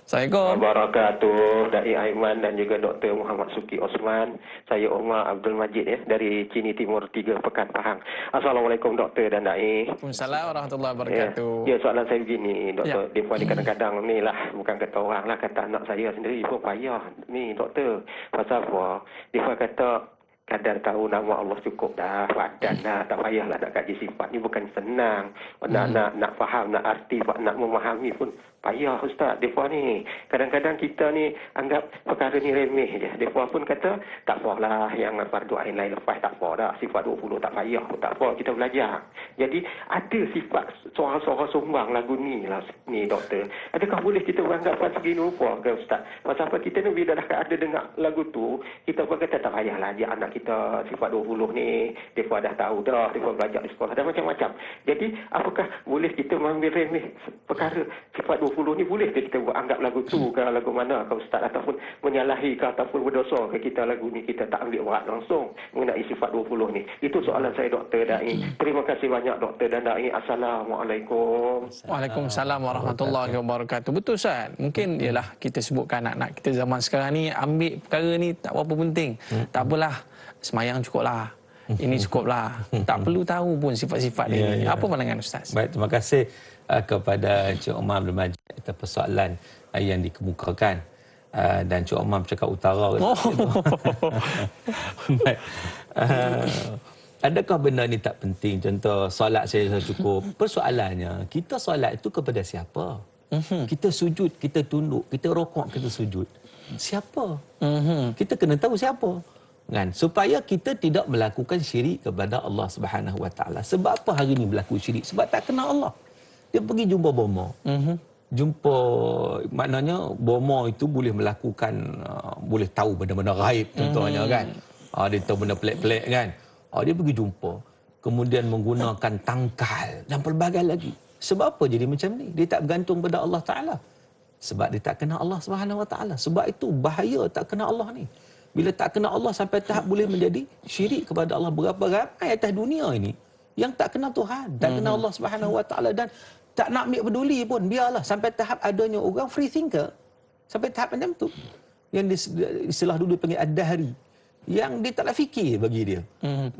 Assalamualaikum. Wabarakatuh. Dai Aiman dan juga Dr. Muhammad Suki Osman. Saya Omar Abdul Majid dari Cini Timur 3 Pekan Pahang. Assalamualaikum Doktor dan Dai. Waalaikumsalam warahmatullahi wabarakatuh. Ya, soalan saya begini Doktor. Dia kadang-kadang ni lah, bukan kata orang lah, kata anak saya sendiri pun payah ni Doktor. Pasal apa? Dia kata kadar tahu nama Allah cukup dah, badan dah, tak payahlah nak kaji sifat ni, bukan senang. Nak faham, nak arti, nak memahami pun payah Ustaz. Mereka ni kadang-kadang kita ni anggap perkara ni remeh je. Mereka pun kata tak apalah, yang fardu ain lain lepas tak apa dah, sifat 20 tak payah pun tak apa, kita belajar. Jadi ada sifat suara-suara sumbang lagu ni lah ni Doktor. Adakah boleh kita beranggapan segini rupa ke Ustaz? Pasal apa kita ni bila dah ada dengar lagu tu, kita pun kata tak payahlah dia anak kita sifat 20 ni, mereka dah tahu dah, mereka belajar di sekolah, dah macam-macam. Jadi, apakah boleh kita mengambil remeh perkara sifat 20 ni, boleh ke kita buat anggap lagu tu ke lagu mana ke Ustaz, ataupun menyalahi ke ataupun berdosa ke kita lagu ni, kita tak ambil berat langsung mengenai sifat 20 ni. Itu soalan saya, Dr. Da'i. Terima kasih banyak, Dr. dan Da'i. Assalamualaikum. Waalaikumsalam warahmatullahi wabarakatuh. Betul Ustaz. Mungkin ialah kita sebutkan anak-anak kita zaman sekarang ni ambil perkara ni tak berapa penting. Tak apalah, semayang cukuplah. Ini cukuplah. Tak perlu tahu pun sifat-sifat dia. Apa pandangan Ustaz? Baik, terima kasih kepada Encik Omar Abdul Majid atas persoalan yang dikemukakan. Dan Encik Omar bercakap utara. Baik. Adakah benda ni tak penting? Contoh, solat saya cukup. Persoalannya, kita solat itu kepada siapa? Kita sujud, kita tunduk, kita rokok, kita sujud. Siapa? Kita kena tahu siapa. Kan? Supaya kita tidak melakukan syirik kepada Allah Subhanahu Wa Taala. Sebab apa hari ni berlaku syirik? Sebab tak kenal Allah. Dia pergi jumpa bomo. Jumpa, maknanya bomo itu boleh melakukan, boleh tahu benda-benda gaib contohnya kan. Dia tahu benda pelik-pelik kan. Dia pergi jumpa. Kemudian menggunakan tangkal dan pelbagai lagi. Sebab apa jadi macam ni? Dia tak bergantung pada Allah Ta'ala. Sebab dia tak kenal Allah Subhanahu Wa Taala. Sebab itu bahaya tak kenal Allah ni. Bila tak kenal Allah sampai tahap boleh menjadi syirik kepada Allah. Berapa ramai atas dunia ini yang tak kenal Tuhan, tak kenal Allah Subhanahu Wa Taala dan tak nak ambil peduli pun, biarlah sampai tahap adanya orang free thinker. Sampai tahap macam tu. Yang istilah dulu panggil ad-dahri. Yang dia tak nak fikir bagi dia.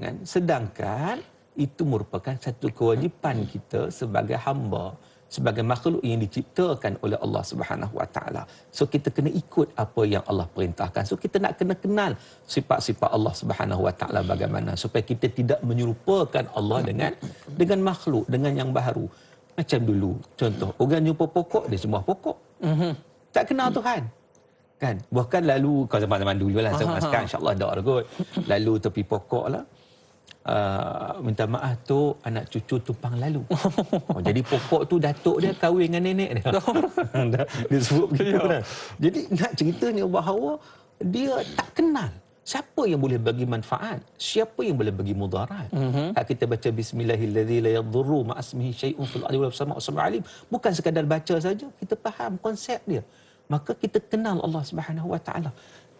Kan? Sedangkan itu merupakan satu kewajipan kita sebagai hamba, sebagai makhluk yang diciptakan oleh Allah Subhanahu Wa Taala. So kita kena ikut apa yang Allah perintahkan. So kita nak kena kenal sifat-sifat Allah Subhanahu Wa Taala bagaimana supaya kita tidak menyerupakan Allah dengan makhluk, dengan yang baru. Macam dulu, contoh, orang jumpa pokok, dia sembah pokok. Tak kenal Tuhan. Kan? Bahkan lalu, kalau zaman-zaman dulu lah, zaman sekarang insyaAllah tak ada kot. Lalu tepi pokok lah, minta maaf tu anak cucu tumpang lalu. Jadi pokok tu datuk dia kahwin dengan nenek dia. Dia sebut begitu kan. Jadi nak ceritanya bahawa dia tak kenal siapa yang boleh bagi manfaat, siapa yang boleh bagi mudarat. Kita baca bismillahirrahmanirrahim la yadhurru ma ismihi syai'un fil ardi wala fis sama'i alim. Bukan sekadar baca saja, kita faham konsep dia. Maka kita kenal Allah Subhanahu Wa Taala.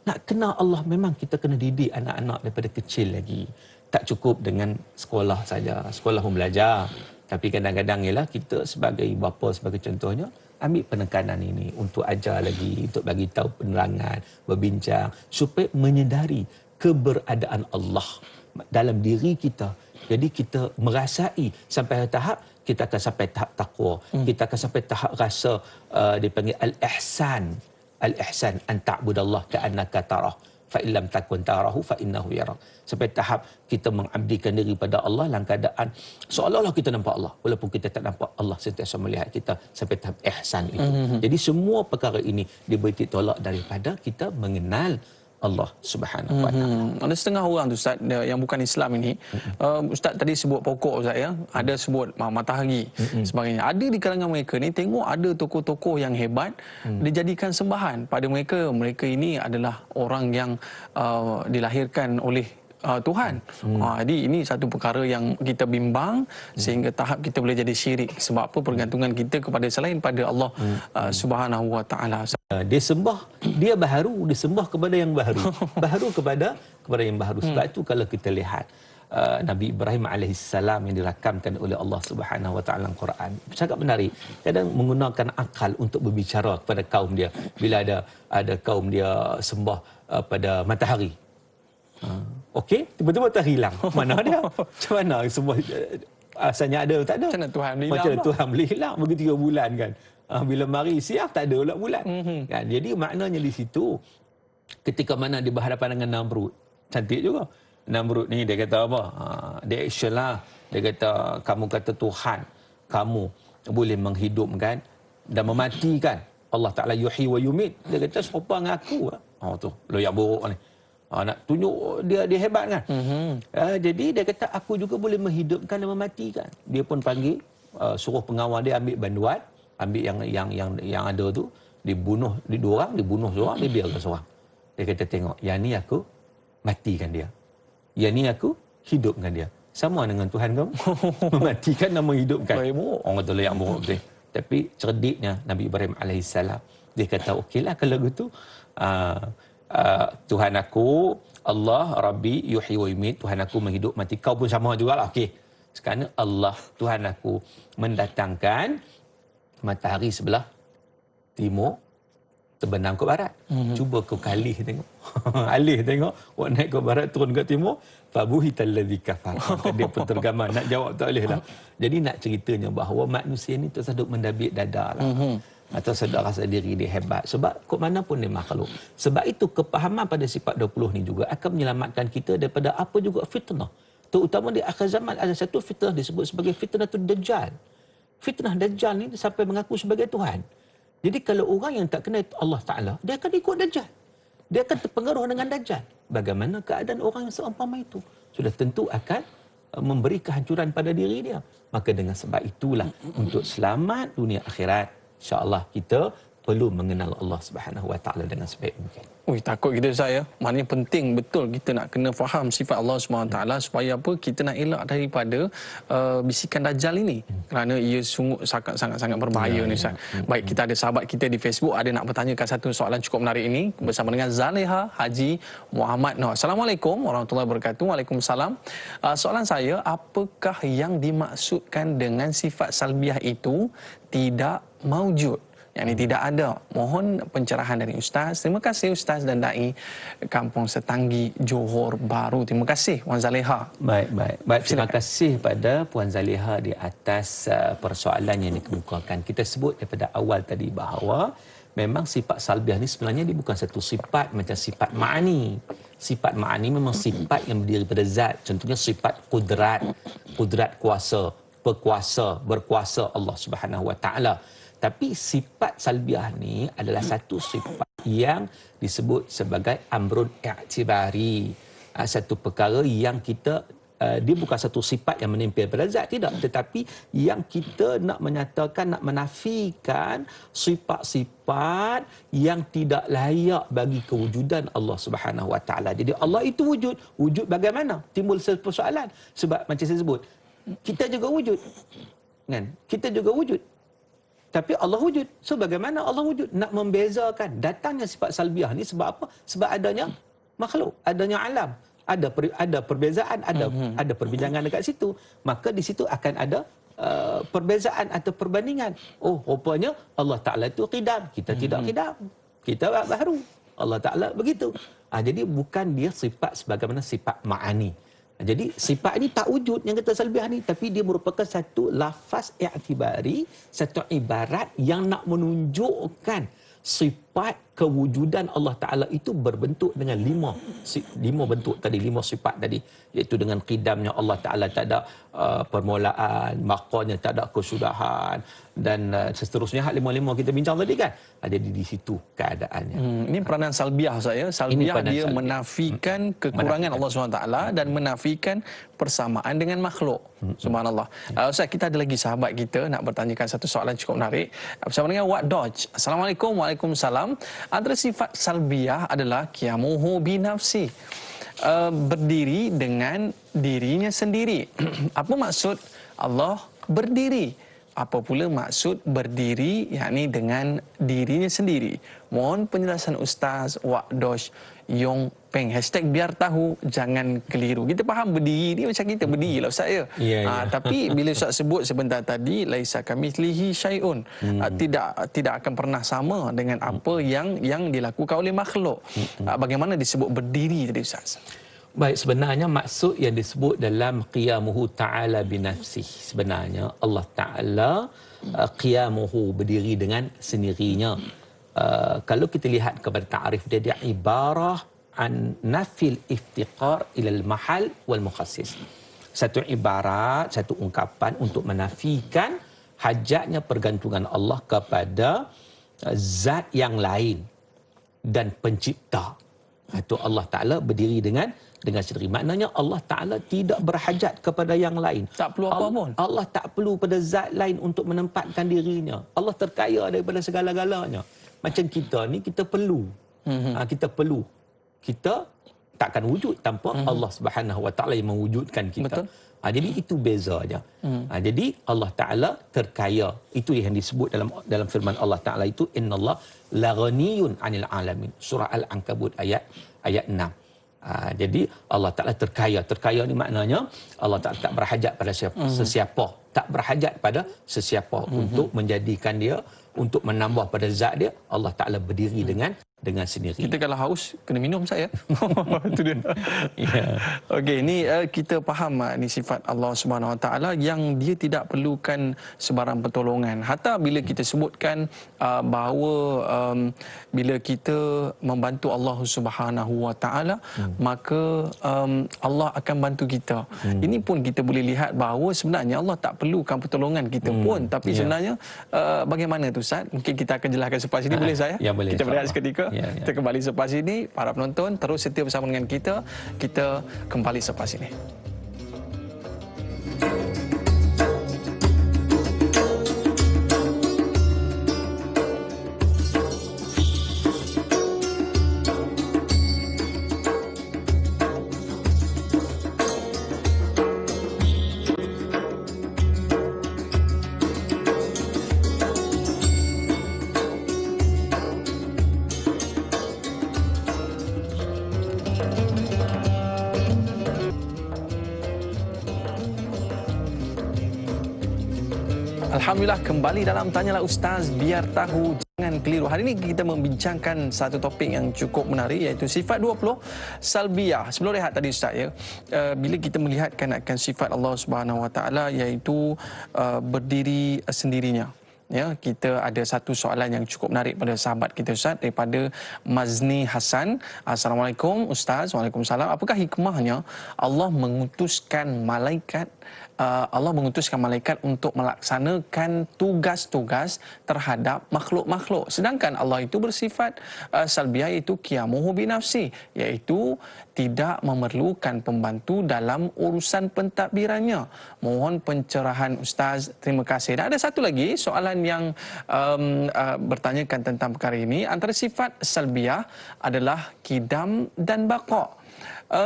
Nak kenal Allah memang kita kena didik anak-anak daripada kecil lagi. Tak cukup dengan sekolah saja. Sekolah pun belajar. Tapi kadang-kadang ialah kita sebagai bapa, sebagai contohnya, ambil penekanan ini untuk ajar lagi, untuk bagi tahu penerangan, berbincang, supaya menyedari keberadaan Allah dalam diri kita. Jadi kita merasai sampai tahap, kita akan sampai tahap takwa. Kita akan sampai tahap rasa, dipanggil al-ihsan. Al-ihsan, an ta'budallah ka'annaka tarah. Fa'illam takun tarahu fa'innahu yarah. Sampai tahap kita mengabdikan diri pada Allah dalam keadaan seolah-olah kita nampak Allah. Walaupun kita tak nampak, Allah sentiasa melihat kita sampai tahap ihsan itu. Jadi semua perkara ini diberi tolak daripada kita mengenal Allah Subhanahu Wa Taala. Ada setengah orang tu Ustaz yang bukan Islam ini. Ustaz tadi sebut pokok Ustaz ya. Ada sebut matahari sebagainya. Ada di kalangan mereka ni tengok ada tokoh-tokoh yang hebat dijadikan sembahan pada mereka. Mereka ini adalah orang yang dilahirkan oleh Tuhan. Jadi ini satu perkara yang kita bimbang sehingga tahap kita boleh jadi syirik. Sebab apa? Pergantungan kita kepada selain pada Allah Subhanahu Wa Taala. Dia sembah, dia baharu, dia sembah kepada yang baharu. Baharu kepada yang baharu. Sebab itu kalau kita lihat Nabi Ibrahim alaihissalam yang dirakamkan oleh Allah Subhanahu Wa Taala dalam Quran, sangat menarik. Kadang menggunakan akal untuk berbicara kepada kaum dia. Bila ada kaum dia sembah pada matahari. Okey, tiba-tiba matahari hilang. Mana dia? Macam mana semua asalnya ada tak ada? Macam mana Tuhan boleh hilang? Macam mana Tuhan boleh hilang? Begitu 3 bulan kan. Bila mari siang tak ada pula bulan. Kan? Jadi maknanya di situ ketika mana dia berhadapan dengan Namrud. Cantik juga. Namrud ni dia kata apa? Dia action lah. Dia kata kamu kata Tuhan kamu boleh menghidupkan dan mematikan. Allah Ta'ala yuhyi wa yumit. Dia kata serupa dengan aku. Tu loyak buruk ni. Nak tunjuk dia hebat kan. Jadi dia kata aku juga boleh menghidupkan dan mematikan. Dia pun panggil suruh pengawal dia ambil banduan, ambil yang ada tu, dibunuh dua orang, dibunuh seorang, dia biarkan seorang. Dia kata tengok, yang ni aku matikan dia. yang ni aku hidupkan dia. Sama dengan Tuhan kamu. Mematikan dan menghidupkan. Orang kata yang buruk betul. Tapi cerdiknya Nabi Ibrahim alaihissalam, dia kata okeylah kalau gitu Tuhan aku Allah Rabbi yuhyi wa yumit, Tuhan aku menghidup mati, kau pun sama jugalah. Okey. Sekarang Allah Tuhan aku mendatangkan matahari sebelah timur terbenam ke barat. Cuba kau kalih tengok. Alih tengok, awak naik ke barat turun ke timur, fabuhital ladzi kafar. Maka dia pun tergamar, nak jawab tak boleh lah. Jadi nak ceritanya bahawa manusia ni tersaduk mendabik dada lah. Atau sedar rasa diri dia hebat. Sebab kok mana pun dia makhluk. Sebab itu kepahaman pada sifat 20 ni juga akan menyelamatkan kita daripada apa juga fitnah. Terutama di akhir zaman ada satu fitnah disebut sebagai fitnatul Dajjal. Fitnah Dajjal ni sampai mengaku sebagai Tuhan. Jadi kalau orang yang tak kenal Allah Ta'ala, dia akan ikut Dajjal. Dia akan terpengaruh dengan Dajjal. Bagaimana keadaan orang yang seumpama itu? Sudah tentu akan memberi kehancuran pada diri dia. Maka dengan sebab itulah, untuk selamat dunia akhirat, insya-Allah kita perlu mengenal Allah Subhanahu Wa Taala dengan sebaik mungkin. Ui, takut kita saya. Maknanya penting betul kita nak kena faham sifat Allah Subhanahu Wa Taala supaya apa? Kita nak elak daripada bisikan Dajjal ini. Kerana ia sungguh sangat-sangat berbahaya ni Ustaz. Baik, kita ada sahabat kita di Facebook ada nak bertanyakan satu soalan cukup menarik ini bersama dengan Zaleha Haji Muhammad Noh. Assalamualaikum warahmatullahi wabarakatuh. Waalaikumsalam. Soalan saya, apakah yang dimaksudkan dengan sifat salbiah itu tidak maujud? Yang ini tidak ada. Mohon pencerahan dari Ustaz. Terima kasih Ustaz dan Dai Kampung Setanggi, Johor Bahru. Terima kasih Puan Zaleha. Baik. Terima kasih pada Puan Zaleha di atas persoalan yang dikemukakan. Kita sebut daripada awal tadi bahawa memang sifat salbiah ni sebenarnya dia bukan satu sifat macam sifat ma'ani. Sifat ma'ani memang sifat yang berdiri pada zat. Contohnya sifat kudrat kuasa, berkuasa Allah Subhanahu Wa Taala. Tapi sifat salbiah ni adalah satu sifat yang disebut sebagai amrun i'tibari. Satu perkara yang kita, dia bukan satu sifat yang menempel pada zat, tidak. Tetapi yang kita nak menyatakan, nak menafikan sifat-sifat yang tidak layak bagi kewujudan Allah Subhanahu Wa Taala. Jadi Allah itu wujud. Wujud bagaimana? Timbul persoalan. Sebab macam saya sebut, kita juga wujud. Kan? Kita juga wujud. Tapi Allah wujud. So bagaimana Allah wujud? Nak membezakan datangnya sifat salbiah ni sebab apa? Sebab adanya makhluk, adanya alam. Ada perbezaan, ada perbincangan dekat situ. Maka di situ akan ada perbezaan atau perbandingan. Oh, rupanya Allah Ta'ala itu qidam. Kita tidak qidam. Kita baru. Allah Ta'ala begitu. Jadi bukan dia sifat sebagaimana sifat ma'ani. Jadi sifat ini tak wujud yang kata salbiah ni, tapi dia merupakan satu lafaz i'tibari, satu ibarat yang nak menunjukkan sifat kewujudan Allah Ta'ala itu berbentuk dengan lima bentuk tadi, lima sifat tadi, iaitu dengan qidamnya Allah Ta'ala tak ada permulaan, maqamnya tak ada kesudahan, dan seterusnya hak lima-lima kita bincang tadi kan. Jadi di situ keadaannya. Ini peranan salbiah saya. Salbiah dia salbiah. Menafikan kekurangan Allah SWT dan menafikan persamaan dengan makhluk. Subhanallah. Ustaz, kita ada lagi sahabat kita nak bertanyakan satu soalan cukup menarik bersama dengan Wak Dodge. Assalamualaikum. Waalaikumsalam. Antara sifat salbiah adalah qiyamuhu binafsi, berdiri dengan dirinya sendiri. Apa maksud Allah berdiri? Apa pula maksud berdiri yakni dengan dirinya sendiri? Mohon penjelasan Ustaz Wak Dosh Yong Peng. #biar tahu jangan keliru. Kita faham berdiri ni macam kita berdiri lah Ustaz ya. Tapi bila Ustaz sebut sebentar tadi laisa kamitslihi syai'un, tidak akan pernah sama dengan apa yang dilakukan oleh makhluk. Bagaimana disebut berdiri tadi Ustaz? Baik, sebenarnya maksud yang disebut dalam qiyamuhu ta'ala binafsih, sebenarnya Allah Ta'ala qiyamuhu berdiri dengan sendirinya. Kalau kita lihat kepada ta'rif dia, dia ibarah an nafil iftiqar ilal mahal wal mukhassis. Satu ibarat, satu ungkapan untuk menafikan hajatnya pergantungan Allah kepada zat yang lain dan pencipta. Itu Allah Ta'ala berdiri dengan sendiri. Maknanya Allah Ta'ala tidak berhajat kepada yang lain. Tak perlu apa pun. Allah tak perlu pada zat lain untuk menempatkan dirinya. Allah terkaya daripada segala-galanya. Macam kita ni, kita perlu. Kita perlu. Kita takkan wujud tanpa Allah Subhanahu Wa Taala yang mewujudkan kita. Betul. Jadi itu beza aja. Jadi Allah Taala terkaya. Itu yang disebut dalam firman Allah Taala itu innallah la ghaniyun 'anil alamin. Surah Al-Ankabut ayat 6. Jadi Allah Taala terkaya. Terkaya ni maknanya Allah Taala tak berhajat pada sesiapa. Tak berhajat pada sesiapa untuk menjadikan dia, untuk menambah pada zat dia. Allah Taala berdiri dengan sendiri. Kita kalau haus kena minum saya. Itu dia. Yeah. Okey, ni kita faham ni sifat Allah Subhanahu Wa Taala yang dia tidak perlukan sebarang pertolongan. Hatta bila kita sebutkan bahawa bila kita membantu Allah Subhanahu Wa Taala, maka Allah akan bantu kita. Ini pun kita boleh lihat bahawa sebenarnya Allah tak perlukan pertolongan kita pun, tapi sebenarnya bagaimana tu Ustaz? Mungkin kita akan jelaskan selepas ini, boleh saya? Ya, boleh. Kita berehat seketika. Kita kembali selepas ini. Para penonton terus setia bersama dengan kita. Kita kembali selepas ini. Alhamdulillah, kembali dalam Tanyalah Ustaz, biar tahu jangan keliru. Hari ini kita membincangkan satu topik yang cukup menarik, iaitu sifat 20 salbiyah. Sebelum rehat tadi Ustaz, bila kita melihatkan akan sifat Allah Subhanahu Wa Taala, iaitu berdiri sendirinya. Ya, kita ada satu soalan yang cukup menarik pada sahabat kita Ustaz, daripada Mazni Hasan. Assalamualaikum Ustaz. Waalaikumsalam. Apakah hikmahnya Allah mengutuskan malaikat untuk melaksanakan tugas-tugas terhadap makhluk-makhluk, sedangkan Allah itu bersifat salbiyah, iaitu qiyamuhu binafsi, iaitu tidak memerlukan pembantu dalam urusan pentadbirannya. Mohon pencerahan Ustaz. Terima kasih. Dan ada satu lagi soalan yang bertanyakan tentang perkara ini. Antara sifat salbiyah adalah qidam dan baqa.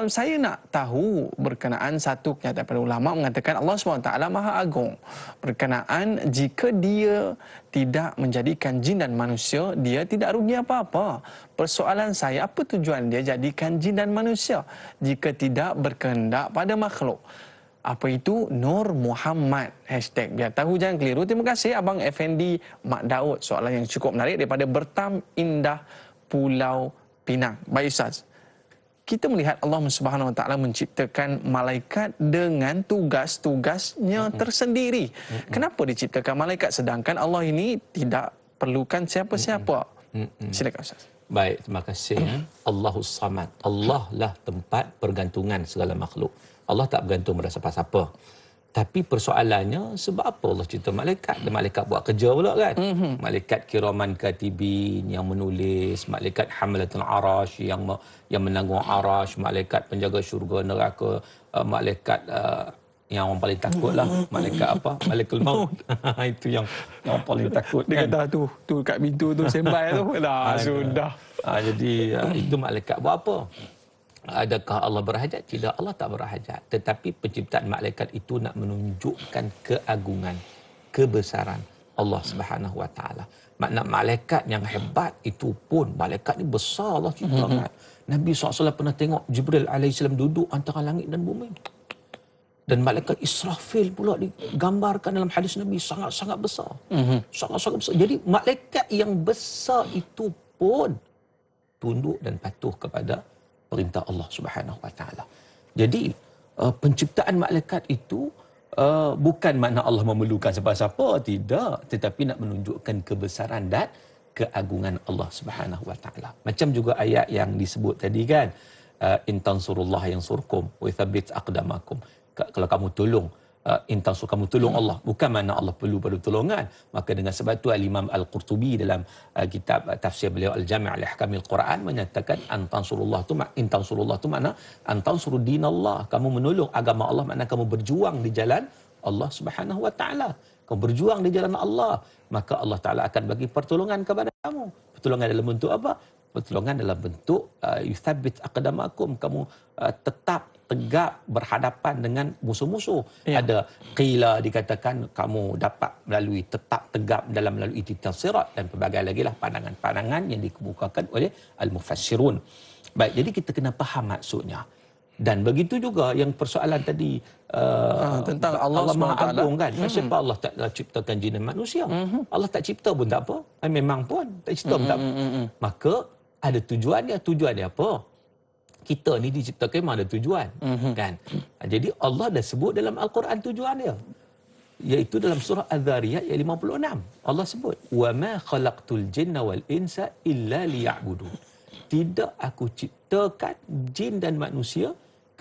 Saya nak tahu berkenaan satu kenyataan para ulama mengatakan Allah SWT Maha Agung. Berkenaan jika dia tidak menjadikan jin dan manusia, dia tidak rugi apa-apa. Persoalan saya, apa tujuan dia jadikan jin dan manusia jika tidak berkehendak pada makhluk? Apa itu Nur Muhammad? Hashtag biar tahu jangan keliru. Terima kasih Abang Effendi Mak Daud. Soalan yang cukup menarik daripada Bertam Indah, Pulau Pinang. Baik Ustaz, kita melihat Allah Subhanahu Wa Taala menciptakan malaikat dengan tugas-tugasnya tersendiri. Kenapa diciptakan malaikat sedangkan Allah ini tidak perlukan siapa-siapa? Silakan Ustaz. Baik, terima kasih. Allahus Samad. Allah lah tempat pergantungan segala makhluk. Allah tak bergantung pada siapa-siapa. Tapi persoalannya, sebab apa Allah cipta malaikat? Dan malaikat buat kerja pula kan? Malaikat kiraman katibin yang menulis, malaikat hamalatul arash yang menanggung arash, malaikat penjaga syurga neraka, malaikat yang orang paling takut lah, malaikat apa? Malaikul maut. Itu yang orang paling takut Dia kan? kata tu kat pintu tu sembai tu. Dah sudah. Jadi itu malaikat buat apa? Adakah Allah berhajat? Tidak, Allah tak berhajat. Tetapi penciptaan malaikat itu nak menunjukkan keagungan, kebesaran Allah Subhanahu Wa Taala. Makna malaikat yang hebat itu pun, malaikat ni besar Allah ciptakan. Nabi SAW pernah tengok Jibril alaihissalam duduk antara langit dan bumi. Dan malaikat Israfil pula digambarkan dalam hadis Nabi sangat-sangat besar. Sangat-sangat besar. Jadi malaikat yang besar itu pun tunduk dan patuh kepada perintah Allah Subhanahu Wa Taala. Jadi penciptaan malaikat itu bukan makna Allah memerlukan siapa-siapa, tidak, tetapi nak menunjukkan kebesaran dan keagungan Allah Subhanahu Wa Taala. Macam juga ayat yang disebut tadi kan, in tansurullah yansurkum wa yuthabbit aqdamakum. Kalau kamu tolong intansur, kamu tolong Allah, bukan makna Allah perlu pertolongan. Maka dengan sebab itu Al-Imam Al-Qurtubi dalam kitab tafsir beliau Al-Jami' Al-Ahkamil Quran menyatakan intansurullah tu makna antansuru dinallah, kamu menolong agama Allah, makna kamu berjuang di jalan Allah Subhanahu Wa Taala. Kamu berjuang di jalan Allah, maka Allah Taala akan bagi pertolongan kepada kamu. Pertolongan dalam bentuk apa? Pertolongan dalam bentuk yuthabbit aqdamakum, kamu tetap tegak berhadapan dengan musuh-musuh. Ada qila dikatakan kamu dapat melalui tetap tegak dalam melalui titan sirat, dan pelbagai lagi lah pandangan-pandangan yang dikemukakan oleh al-mufassirun. Baik, jadi kita kena faham maksudnya. Dan begitu juga yang persoalan tadi tentang Allah Maha SWT. Agung kan. Kenapa Allah tak ciptakan jin dan manusia? Allah tak cipta pun tak apa. Memang pun tak cipta pun tak apa. Maka ada tujuan dia. Tujuan dia apa? Kita ni diciptakan memang ada tujuan. Kan? Jadi Allah dah sebut dalam Al-Quran tujuan dia. Iaitu dalam surah Az-Zariyat ayat 56. Allah sebut, "Wa ma khalaqtul jinna wal insa illa liya'budun." Tidak aku ciptakan jin dan manusia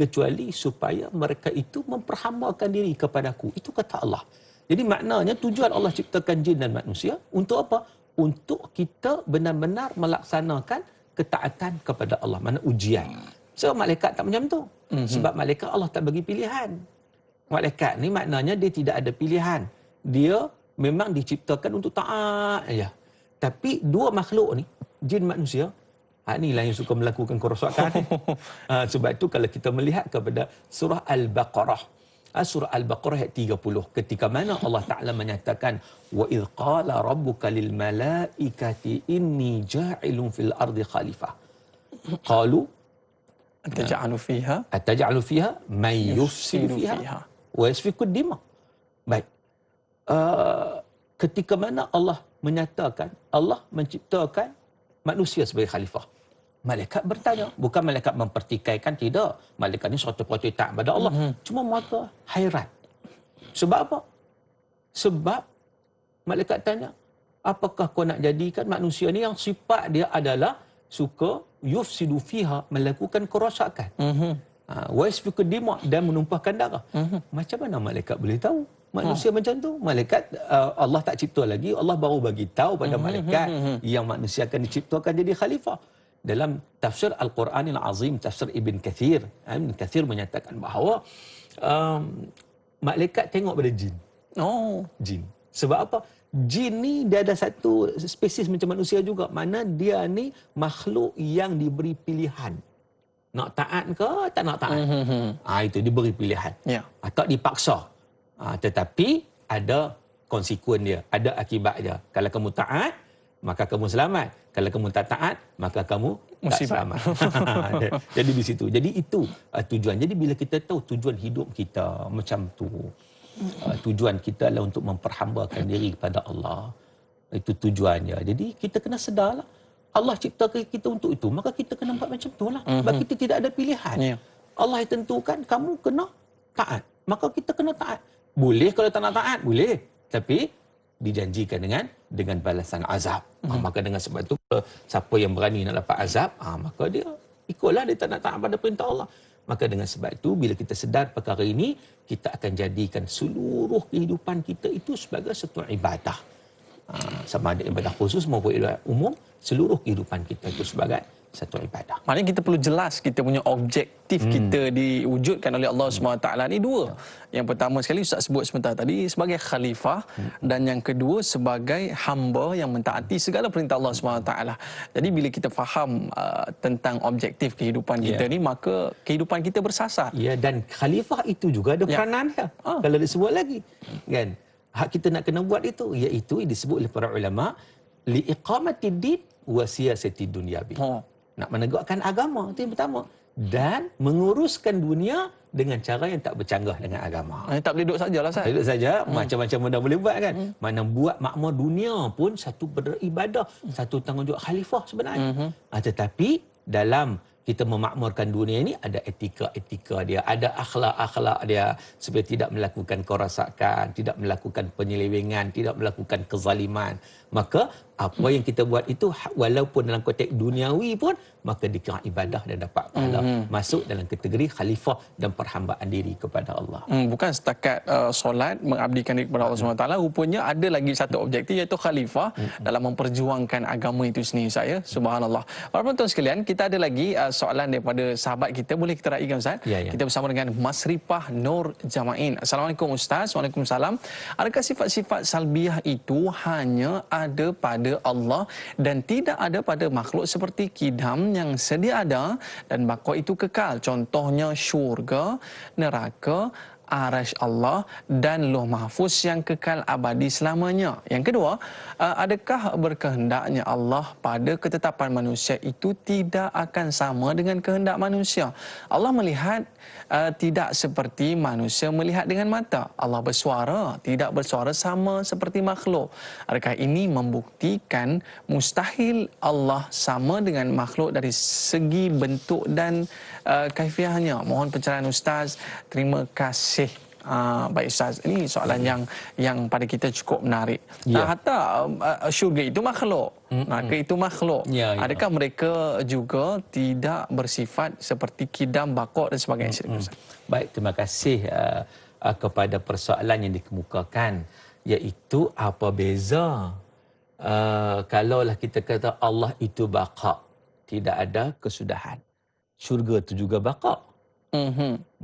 kecuali supaya mereka itu memperhambakan diri kepadaku. Itu kata Allah. Jadi maknanya tujuan Allah ciptakan jin dan manusia untuk apa? Untuk kita benar-benar melaksanakan ketaatan kepada Allah. Mana ujian. So malaikat tak macam tu. Sebab malaikat Allah tak bagi pilihan. Malaikat ni maknanya dia tidak ada pilihan. Dia memang diciptakan untuk taat saja. Tapi dua makhluk ni, jin manusia, inilah yang suka melakukan kerosakan. Sebab itu kalau kita melihat kepada surah Al-Baqarah, surah Al-Baqarah ayat 30, ketika mana Allah Ta'ala menyatakan, wa idh qala rabbuka lil malaikati inni ja'ilun fil ardi khalifah. Qalu ataj'alu fiha man yufsidu fiha wa yasfiku dima. Baik. Ketika mana Allah menyatakan, Allah menciptakan manusia sebagai khalifah. Malaikat bertanya, bukan malaikat mempertikaikan, tidak. Malaikat ni 100% taat pada Allah. Cuma mereka hairan. Sebab apa? Sebab malaikat tanya, apakah kau nak jadikan manusia ni yang sifat dia adalah suka yufsidu fiha, melakukan kerosakan. Wa yasfiku dima, dan menumpahkan darah. Macam mana malaikat boleh tahu manusia macam tu? Malaikat Allah tak cipta lagi, Allah baru bagi tahu pada malaikat yang manusia akan diciptakan jadi khalifah. Dalam tafsir Al-Quranil Azim, tafsir Ibn Kathir, Ibn Kathir menyatakan bahawa malaikat tengok pada jin. Jin. Sebab apa? Jin ni dia ada satu spesies macam manusia juga. Mana dia ni makhluk yang diberi pilihan. Nak taat ke tak nak taat? Itu diberi pilihan. Tak dipaksa. Tetapi ada konsekuen dia, ada akibat dia. Kalau kamu taat, maka kamu selamat. Kalau kamu tak taat, maka kamu tak selamat. Jadi di situ. Jadi itu tujuan. Jadi bila kita tahu tujuan hidup kita macam tu, tujuan kita adalah untuk memperhambakan diri kepada Allah. Itu tujuannya. Jadi kita kena sedarlah. Allah ciptakan kita untuk itu, maka kita kena buat macam tu lah. Sebab kita tidak ada pilihan. Allah yang tentukan kamu kena taat, maka kita kena taat. Boleh kalau tak nak taat, boleh. Tapi dijanjikan dengan balasan azab. Maka dengan sebab itu, siapa yang berani nak dapat azab, maka dia ikutlah, dia tak nak taat pada perintah Allah. Maka dengan sebab itu, bila kita sedar perkara ini, kita akan jadikan seluruh kehidupan kita itu sebagai satu ibadah. Sama ada ibadah khusus maupun ibadah umum, seluruh kehidupan kita itu sebagai satu ibadah. Maknanya kita perlu jelas kita punya objektif kita diwujudkan oleh Allah SWT ni dua. Yang pertama sekali Ustaz sebut sebentar tadi sebagai khalifah, dan yang kedua sebagai hamba yang mentaati segala perintah Allah SWT. Jadi bila kita faham tentang objektif kehidupan kita ni, maka kehidupan kita bersasar. Ya, dan khalifah itu juga ada peranan dia. Kalau disebut lagi, kan? Hak kita nak kena buat itu, iaitu disebut oleh para ulama li iqamatid din wa siyasatid dunyabi. Nak menegakkan agama, itu yang pertama, dan menguruskan dunia dengan cara yang tak bercanggah dengan agama. Tak boleh duduk sajalah, Ustaz. Duduk saja, macam-macam benda boleh buat kan. Mana buat makmur dunia pun satu beribadah, satu tanggungjawab khalifah sebenarnya. Tetapi dalam kita memakmurkan dunia ini ada etika-etika dia, ada akhlak-akhlak dia, supaya tidak melakukan kerosakan, tidak melakukan penyelewengan, tidak melakukan kezaliman. Maka apa yang kita buat itu, walaupun dalam konteks duniawi pun, maka dikira ibadah dan dapat pahala. Masuk dalam kategori khalifah dan perhambaan diri kepada Allah. Bukan setakat solat, mengabdikan diri kepada Allah SWT. Rupanya ada lagi satu objektif, iaitu khalifah dalam memperjuangkan agama itu sendiri, saya. Subhanallah. Para penonton sekalian, kita ada lagi soalan daripada sahabat kita. Boleh kita raikan Ustaz? Ya, ya. Kita bersama dengan Mas Ripah Nur Jamain. Assalamualaikum Ustaz. Waalaikumsalam. Adakah sifat-sifat salbiah itu hanya ada pada Allah dan tidak ada pada makhluk seperti kidam yang sedia ada dan baqa itu kekal? Contohnya syurga, neraka, Arash Allah dan Lauh Mahfuz yang kekal abadi selamanya. Yang kedua, adakah berkehendaknya Allah pada ketetapan manusia itu tidak akan sama dengan kehendak manusia? Allah melihat tidak seperti manusia melihat dengan mata. Allah bersuara, tidak bersuara sama seperti makhluk. Adakah ini membuktikan mustahil Allah sama dengan makhluk dari segi bentuk dan kaifiahnya? Mohon pencerahan Ustaz. Terima kasih. Baik Ustaz, ini soalan yang pada kita cukup menarik. Ya. Hatta syurga itu makhluk, neraka itu makhluk. Ya, ya. Adakah mereka juga tidak bersifat seperti kidam, baqa dan sebagainya? Baik, terima kasih kepada persoalan yang dikemukakan, iaitu apa beza kalaulah kita kata Allah itu baqa, tidak ada kesudahan. Syurga itu juga baqa.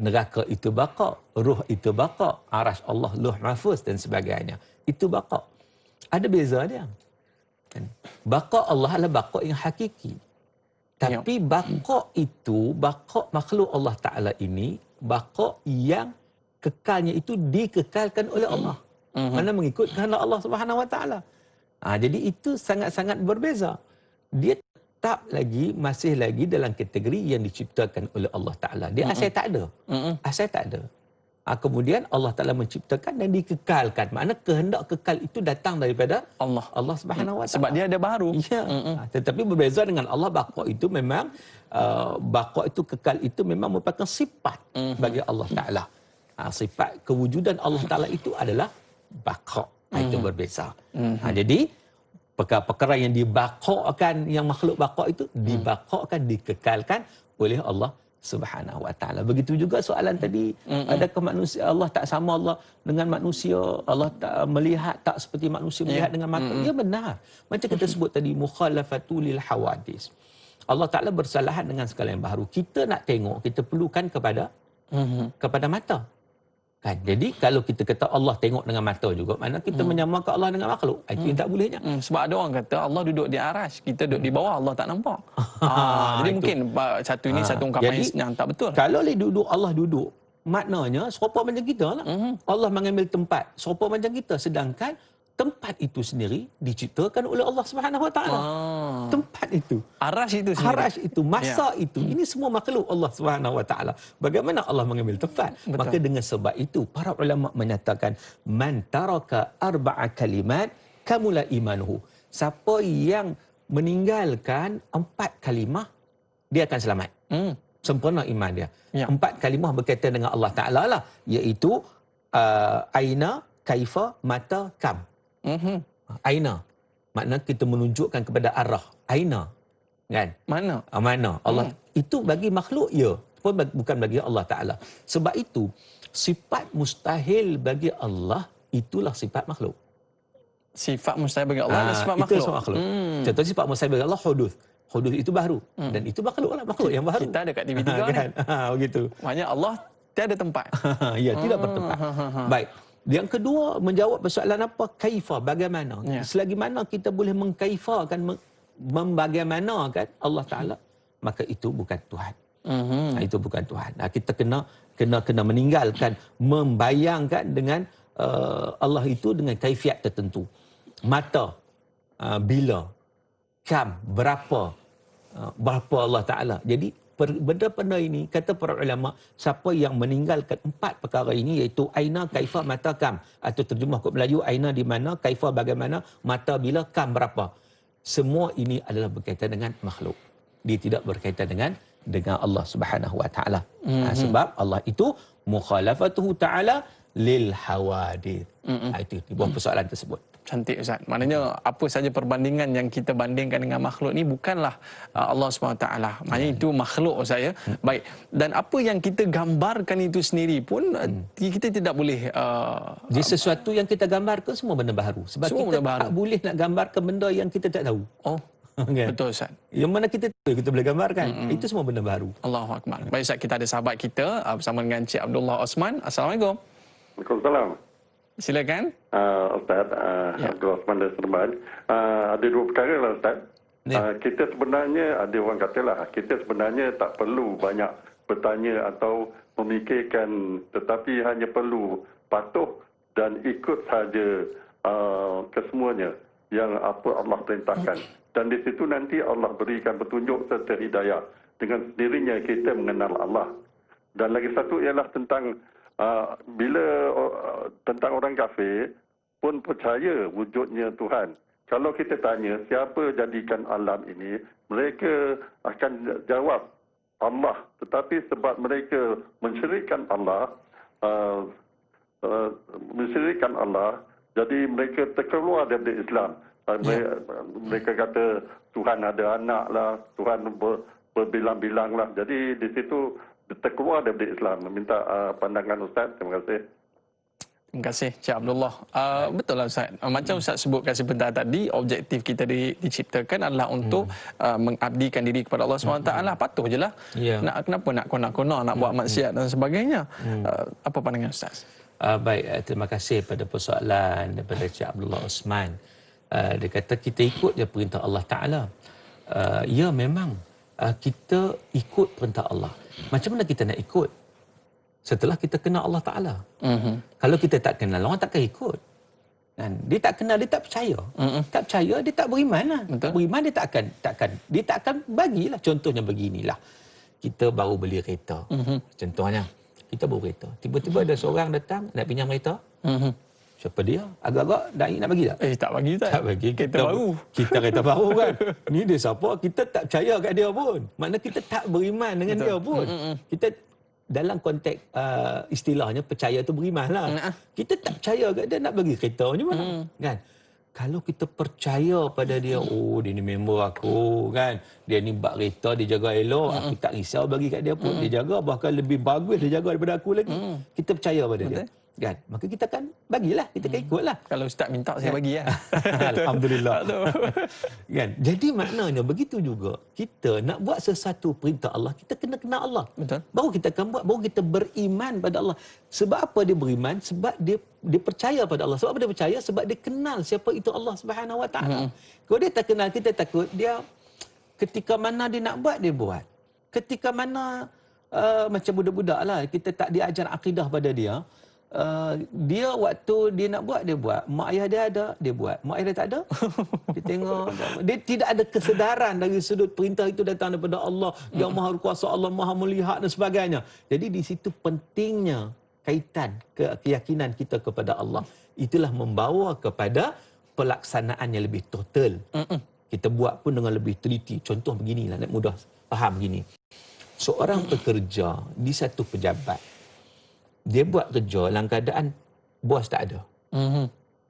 Neraka itu baqa, ruh itu baqa, arash Allah, Lauh Mahfuz dan sebagainya. Itu baqa. Ada beza dia. Baqa Allah adalah baqa yang hakiki. Tapi baqa itu, baqa makhluk Allah Ta'ala ini, baqa yang kekalnya itu dikekalkan oleh Allah. Mana mengikut kehendak Allah Subhanahu Wa Ta'ala. Jadi itu sangat-sangat berbeza. Dia masih lagi dalam kategori yang diciptakan oleh Allah Ta'ala. Dia asal tak ada. Asal tak ada. Kemudian Allah Ta'ala menciptakan dan dikekalkan. Makna kehendak kekal itu datang daripada Allah Subhanahu Wa Ta'ala. Sebab dia ada baru. Ya. Tetapi berbeza dengan Allah, baqa itu memang baqa itu kekal itu memang merupakan sifat bagi Allah Ta'ala. Sifat kewujudan Allah Ta'ala itu adalah baqa. Itu berbeza. Jadi perkara-perkara yang dibaqakan, yang makhluk baqa itu dibaqakan, dikekalkan oleh Allah Subhanahu Wa Ta'ala. Begitu juga soalan tadi, adakah manusia Allah tak sama Allah dengan manusia? Allah tak melihat tak seperti manusia melihat dengan mata? Ya benar. Macam kita sebut tadi, mukhalafatu lil hawadis. Allah Ta'ala bersalahan dengan segala yang baru. Kita nak tengok, kita perlukan kepada mata. Kan? Jadi kalau kita kata Allah tengok dengan mata juga, mana kita menyamakan Allah dengan makhluk? Itu yang tak bolehnya. Sebab ada orang kata Allah duduk di arash, kita duduk di bawah, Allah tak nampak. Jadi mungkin satu ini satu ungkapan yang tak betul. Kalau Allah duduk, maknanya serupa macam kita lah. Allah mengambil tempat serupa macam kita, sedangkan tempat itu sendiri diciptakan oleh Allah Subhanahu Wa Ta'ala. Tempat itu, arash itu sendiri, arash itu, masa itu, ini semua makhluk Allah Subhanahu Wa Ta'ala. Bagaimana Allah mengambil tempat? Betul. Maka dengan sebab itu para ulama menyatakan, man taraka arba'a kalimat kamula imanuhu. Siapa yang meninggalkan 4 kalimah, dia akan selamat. Sempurna iman dia. 4 kalimah berkaitan dengan Allah Ta'ala lah, iaitu aina, kaifa, mata, kam. Aina, makna kita menunjukkan kepada arah. Aina, kan? Mana? Mana? Allah. Itu bagi makhluk, bukan bagi Allah Ta'ala. Sebab itu, sifat mustahil bagi Allah, itulah sifat makhluk. Sifat mustahil bagi Allah adalah sifat makhluk. Itu sifat makhluk. Contoh sifat mustahil bagi Allah, hudud. Hudud itu baru. Dan itu makhluk lah, makhluk yang baru. Kita ada kat TV3 kan? Begitu. Maknanya Allah tiada tempat. Ya, tidak bertempat. Baik. Yang kedua, menjawab persoalan apa? Kaifa, bagaimana. Selagi mana kita boleh mengkaifakan, membagaimanakan Allah Ta'ala, maka itu bukan Tuhan. Itu bukan Tuhan. Kita kena meninggalkan, membayangkan dengan Allah itu dengan kaifiat tertentu. Mata, bila, kam, berapa Allah Ta'ala. Jadi benda-benda ini, kata para ulama, siapa yang meninggalkan 4 perkara ini, iaitu aina, kaifa, mata, kam, atau terjemah ke Melayu, aina di mana, kaifa bagaimana, mata bila, kam berapa. Semua ini adalah berkaitan dengan makhluk. Dia tidak berkaitan dengan Allah Subhanahu Wa Ta'ala. Sebab Allah itu mukhalafatuhu ta'ala lil hawadith. Itu di bawah persoalan tersebut. Cantik Ustaz. Maknanya apa saja perbandingan yang kita bandingkan dengan makhluk ni bukanlah Allah SWT. Maknanya itu makhluk Ustaz ya. Baik. Dan apa yang kita gambarkan itu sendiri pun kita tidak boleh jadi sesuatu yang kita gambarkan semua benda baru. Sebab semua kita tak boleh nak gambarkan benda yang kita tak tahu. Kan? Betul Ustaz. Yang mana kita tahu, kita boleh gambarkan. Itu semua benda baru. Allahu Akbar. Baik Ustaz, kita ada sahabat kita bersama dengan Cik Abdullah Osman. Assalamualaikum. Waalaikumsalam. Silakan. Ustaz, Abdul Osman dari Seremban. Ada dua perkara lah Ustaz. Kita sebenarnya, ada orang katalah, kita sebenarnya tak perlu banyak bertanya atau memikirkan, tetapi hanya perlu patuh dan ikut saja kesemuanya yang apa Allah perintahkan. Dan di situ nanti Allah berikan petunjuk serta hidayah. Dengan sendirinya kita mengenal Allah. Dan lagi satu ialah tentang bila tentang orang kafir pun percaya wujudnya Tuhan. Kalau kita tanya siapa jadikan alam ini, mereka akan jawab Allah. Tetapi sebab mereka mensyirikkan Allah, jadi mereka terkeluar daripada Islam. Mereka kata Tuhan ada anak lah, Tuhan berbilang-bilang lah. Jadi di situ terkeluar daripada Islam. Minta pandangan Ustaz. Terima kasih. Terima kasih Cik Abdullah. Betul lah Ustaz. Macam Ustaz sebutkan sebentar tadi, objektif kita diciptakan adalah untuk mengabdikan diri kepada Allah SWT. Patuh je lah. Kenapa nak kona-kona, nak buat maksiat dan sebagainya. Apa pandangan Ustaz? Baik, terima kasih pada persoalan daripada Cik Abdullah Osman. Dia kata kita ikut je perintah Allah Ta'ala. Ya memang kita ikut perintah Allah. Macam mana kita nak ikut? Setelah kita kenal Allah Ta'ala. Kalau kita tak kenal, orang takkan ikut. Dan dia tak kenal, dia tak percaya. Tak percaya, dia tak beriman lah. Tak beriman, dia tak akan bagilah. Contohnya beginilah. Kita baru beli kereta. Contohnya, kita baru kereta. Tiba-tiba ada seorang datang nak pinjam kereta. Siapa dia? Agak-agak dai nak bagi tak? Tak bagi tak. Tak bagi. Kereta baru. Kita kereta baru kan. Ni dia siapa? Kita tak percaya kat dia pun. Maknanya kita tak beriman dengan dia pun. Kita dalam konteks istilahnya percaya tu beriman lah. Kita tak percaya kat dia nak bagi kereta macam mana? Kan? Kalau kita percaya pada dia, oh dia ni member aku kan. Dia ni bak kereta, dia jaga elok. Aku tak risau bagi kat dia pun. Dia jaga, bahkan lebih bagus dia jaga daripada aku lagi. Kita percaya pada dia. Kan? Maka kita akan bagilah, kita akan ikutlah. Kalau Ustaz minta saya bagi lah. Alhamdulillah. Kan? Jadi maknanya begitu juga. Kita nak buat sesuatu perintah Allah, kita kena kenal Allah. Betul. Baru kita akan buat, baru kita beriman pada Allah. Sebab apa dia beriman? Sebab dia percaya pada Allah. Sebab apa dia percaya? Sebab dia kenal siapa itu Allah Subhanahu Wa Taala. Kalau dia tak kenal, kita takut dia ketika mana dia nak buat, dia buat. Ketika mana macam budak-budak lah, kita tak diajar akidah pada dia. Dia waktu dia nak buat, dia buat. Mak ayah dia ada, dia buat. Mak ayah dia tak ada, dia tengok. Dia tidak ada kesedaran dari sudut perintah itu datang daripada Allah yang maha kuasa, Allah maha melihat dan sebagainya. Jadi di situ pentingnya kaitan keyakinan kita kepada Allah. Itulah membawa kepada pelaksanaan yang lebih total. Kita buat pun dengan lebih teliti. Contoh beginilah, nak mudah faham begini. Seorang pekerja di satu pejabat, dia buat kerja dalam keadaan bos tak ada.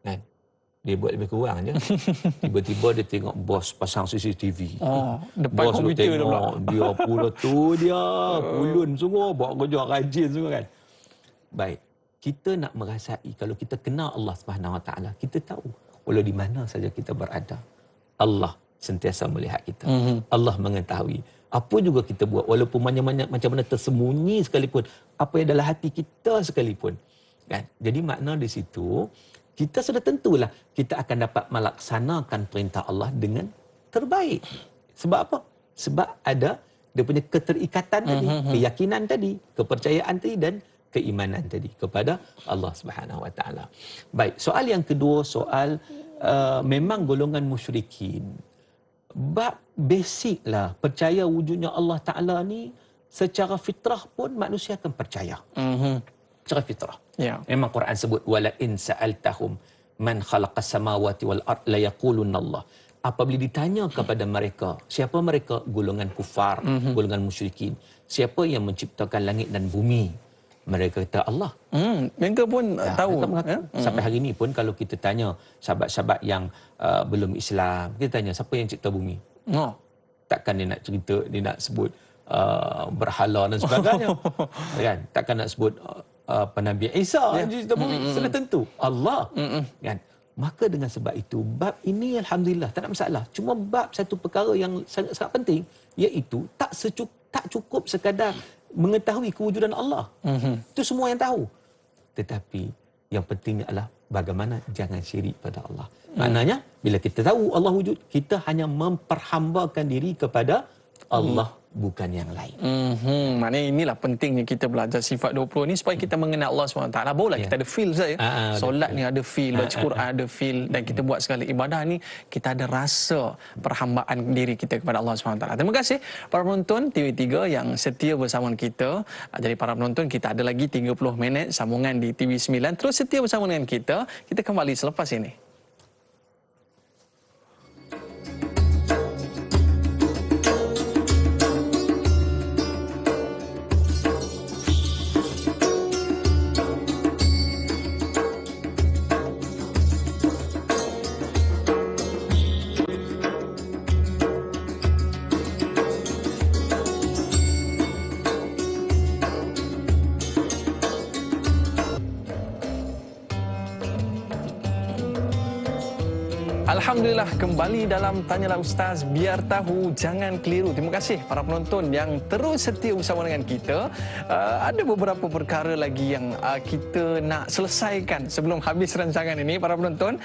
Kan? Dia buat lebih kurang je. Tiba-tiba dia tengok bos pasang CCTV. Depan bos komputer tu pula. Dia pula tu dia. Pulun semua. Buat kerja rajin semua kan. Baik. Kita nak merasai. Kalau kita kenal Allah SWT, kita tahu walau di mana saja kita berada, Allah sentiasa melihat kita. Allah mengetahui apa juga kita buat, walaupun macam mana tersembunyi sekalipun, apa yang dalam hati kita sekalipun. Kan? Jadi makna di situ, kita sudah tentulah kita akan dapat melaksanakan perintah Allah dengan terbaik. Sebab apa? Sebab ada dia punya keterikatan tadi, keyakinan tadi, kepercayaan tadi dan keimanan tadi kepada Allah Subhanahu Wa Taala. Baik, soal yang kedua, soal memang golongan musyrikin. Bab basic lah, percaya wujudnya Allah Ta'ala ni secara fitrah pun manusia akan percaya. Secara fitrah. Memang Quran sebut, wala in sa'altahum man khalaqas samawati wal ard la yaqulunna Allah. Apabila ditanya kepada mereka, siapa mereka? Golongan kufar, golongan musyrikin. Siapa yang menciptakan langit dan bumi? Mereka kata Allah. Mereka pun tahu. Sampai hari ini pun kalau kita tanya sahabat-sahabat yang belum Islam, kita tanya siapa yang cipta bumi? Takkan dia nak cerita, dia nak sebut berhala dan sebagainya. Kan? Takkan nak sebut Nabi Isa yang cipta bumi. Sudah tentu Allah. Kan? Maka dengan sebab itu, bab ini Alhamdulillah, tak ada masalah. Cuma bab satu perkara yang sangat penting, iaitu tak cukup sekadar mengetahui kewujudan Allah. Itu semua yang tahu. Tetapi yang pentingnya adalah bagaimana jangan syirik pada Allah. Maknanya, bila kita tahu Allah wujud, kita hanya memperhambakan diri kepada Allah, bukan yang lain. Maknanya inilah pentingnya kita belajar sifat 20 ni supaya kita mengenal Allah SWT. Barulah kita ada feel saya. Solat ni ada feel, baca Quran ada feel, dan kita buat segala ibadah ni kita ada rasa perhambaan diri kita kepada Allah SWT. Terima kasih para penonton TV3 yang setia bersama kita. Jadi para penonton, kita ada lagi 30 minit sambungan di TV9. Terus setia bersama dengan kita. Kita kembali selepas ini. Alhamdulillah, kembali dalam Tanyalah Ustaz, biar tahu jangan keliru. Terima kasih para penonton yang terus setia bersama dengan kita. Ada beberapa perkara lagi yang kita nak selesaikan sebelum habis rancangan ini para penonton,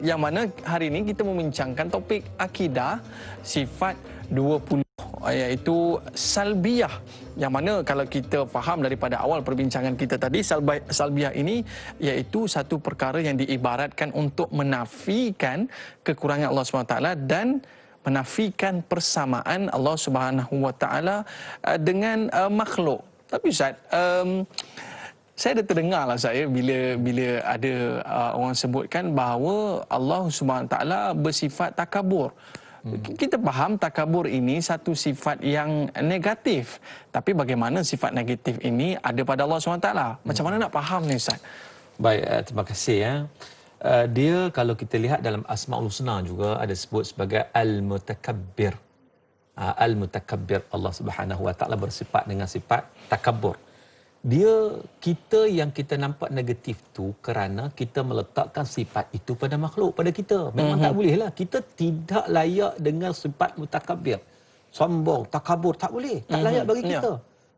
yang mana hari ini kita membincangkan topik akidah sifat 20, iaitu salbiyah, yang mana kalau kita faham daripada awal perbincangan kita tadi, salbiyah ini iaitu satu perkara yang diibaratkan untuk menafikan kekurangan Allah SWT dan menafikan persamaan Allah SWT dengan makhluk. Tapi Ustaz, saya ada terdengarlah bila ada orang sebutkan bahawa Allah SWT bersifat takabur. Kita faham takabur ini satu sifat yang negatif. Tapi bagaimana sifat negatif ini ada pada Allah SWT? Macam mana nak faham ni Ustaz? Baik, terima kasih ya. Dia kalau kita lihat dalam Asmaul Husna juga ada sebut sebagai Al-Mutakabbir. Al-Mutakabbir, Allah Subhanahu Wa Taala bersifat dengan sifat takabur. Kita yang kita nampak negatif tu kerana kita meletakkan sifat itu pada makhluk, pada kita. Memang tak boleh lah. Kita tidak layak dengan sifat mutakabbir. Sombong, takabur, tak boleh. Tak layak bagi kita.